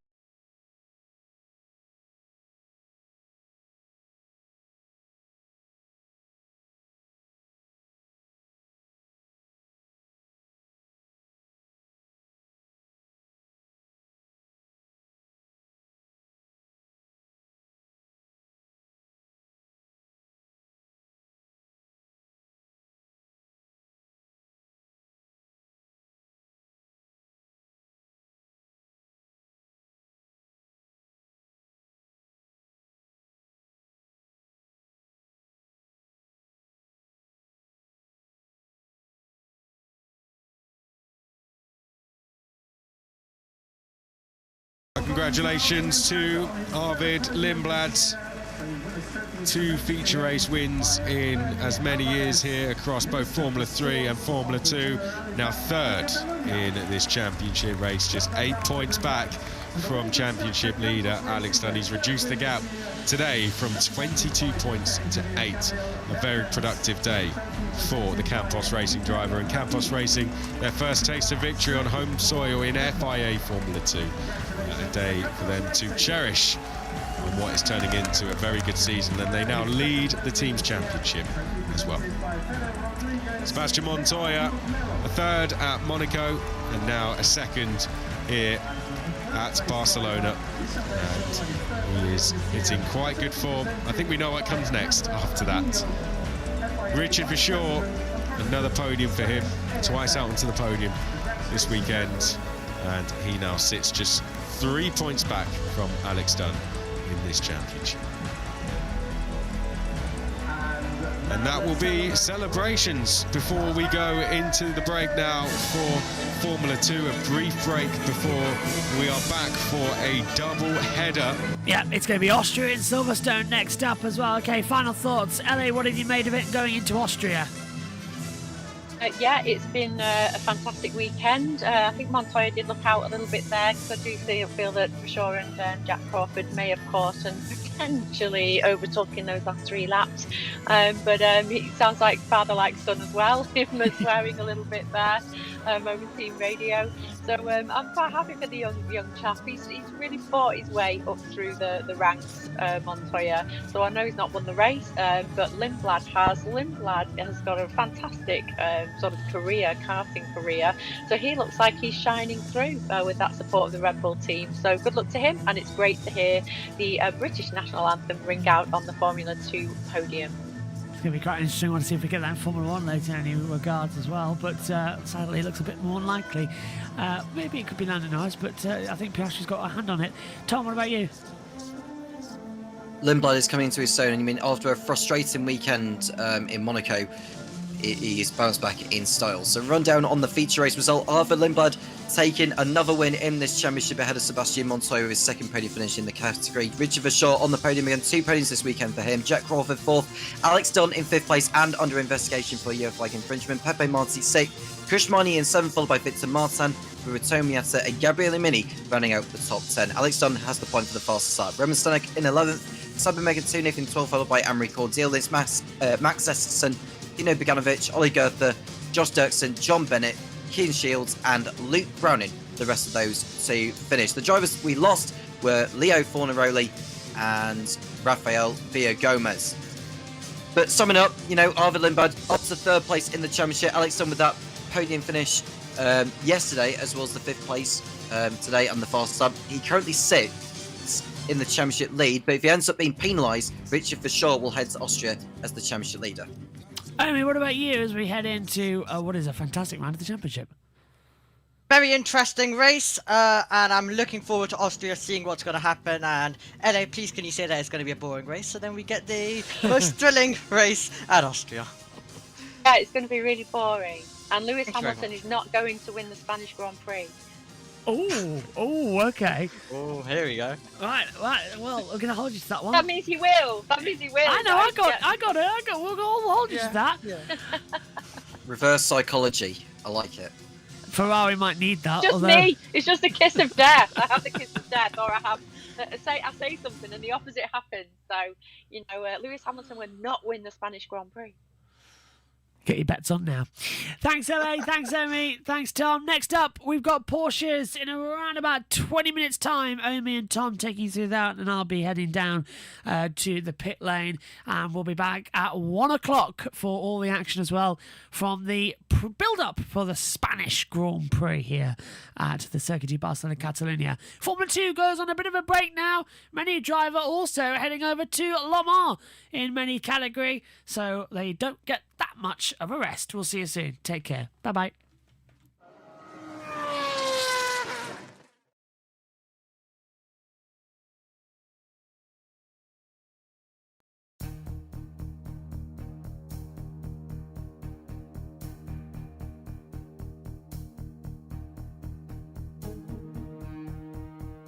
Congratulations to Arvid Lindblad. 2 feature race wins in as many years here across both Formula 3 and Formula 2. Now 3rd in this championship race, just 8 points back from championship leader Alex Dunn. He's reduced the gap today from 22 points to 8. A very productive day for the Campos Racing driver, and Campos Racing, their first taste of victory on home soil in FIA Formula 2. A day for them to cherish on what is turning into a very good season, and they now lead the team's championship as well. Sebastian Montoya, a 3rd at Monaco, and now a 2nd here at Barcelona, and he is hitting quite good form. I think we know what comes next after that. Richard Vishaw, another podium for him, twice out onto the podium this weekend, and he now sits just 3 points back from Alex Dunn in this championship. And that will be celebrations before we go into the break now for Formula 2. A brief break before we are back for a double header. Yeah, it's going to be Austria and Silverstone next up as well. Okay, final thoughts. Ellie, what have you made of it going into Austria? Yeah, it's been a fantastic weekend. I think Montoya did look out a little bit there, because I do feel that Vishaw and Jack Crawford may have caught and potentially overtook in those last 3 laps. But it sounds like father like son as well, him swearing a little bit there over team radio. So I'm quite happy for the young chap. He's really fought his way up through the ranks, Montoya. So I know he's not won the race, but Lindblad has. Lindblad has got a fantastic sort of karting career. So he looks like he's shining through with that support of the Red Bull team. So good luck to him, and it's great to hear the British national anthem ring out on the Formula 2 podium. It's going to be quite interesting. I want to see if we get that in Formula 1 later in any regards as well, but sadly it looks a bit more unlikely. Maybe it could be Lando Norris, but I think Piastri's got a hand on it. Tom, what about you? Lindblad is coming to his own, and you mean after a frustrating weekend in Monaco, he's bounced back in style. So rundown on the feature race result, Arthur Lindblad taking another win in this championship ahead of Sebastian Montoya, his second podium finish in the category. Richard Verschoor on the podium again, 2 podiums this weekend for him. Jack Crawford 4th, Alex Dunn in 5th place and under investigation for a yellow flag infringement. Pepe Marti 6th, Chris Marnie in 7th, followed by Victor Martin, Rito Miata and Gabriele Mini rounding out the top 10. Alex Dunn has the point for the fastest start. Roman Stanek in 11th, Sabin Megan Tunic in 12th, followed by Amory Cordial. It's Max Esserson, Dino Boganovic, Ollie Goethe, Josh Dirksen, John Bennett, Keane Shields and Luke Browning, the rest of those to finish. The drivers we lost were Leo Fornaroli and Rafael Villagomez. But summing up, you know, Arvid Lindblad up to 3rd place in the championship. Alex Dunn with that podium finish yesterday, as well as the 5th place today and the fastest sub. He currently sits in the championship lead, but if he ends up being penalised, Richard Verschoor will head to Austria as the championship leader. I mean, what about you as we head into what is a fantastic round of the championship? Very interesting race, and I'm looking forward to Austria, seeing what's going to happen. And LA, please can you say that it's going to be a boring race, so then we get the most thrilling race at Austria. Yeah, it's going to be really boring. And Lewis Hamilton is not going to win the Spanish Grand Prix. Oh, okay. Oh, here we go. Right. Well, we're going to hold you to that one. That means he will. I know. I got it. We'll hold you to that. Yeah. Reverse psychology. I like it. Ferrari might need that. Just me. It's just a kiss of death. I have the kiss of death, or I say something and the opposite happens. So, you know, Lewis Hamilton will not win the Spanish Grand Prix. Get your bets on now. Thanks, LA. Thanks, Amy. Thanks, Tom. Next up, we've got Porsches in around about 20 minutes' time. Omi and Tom taking you through that, and I'll be heading down to the pit lane. And we'll be back at 1 o'clock for all the action as well from the build-up for the Spanish Grand Prix here at the Circuit de Barcelona, Catalunya. Formula 2 goes on a bit of a break now. Many driver also heading over to Le Mans in many category, so they don't get that much of a rest. We'll see you soon. Take care. Bye-bye.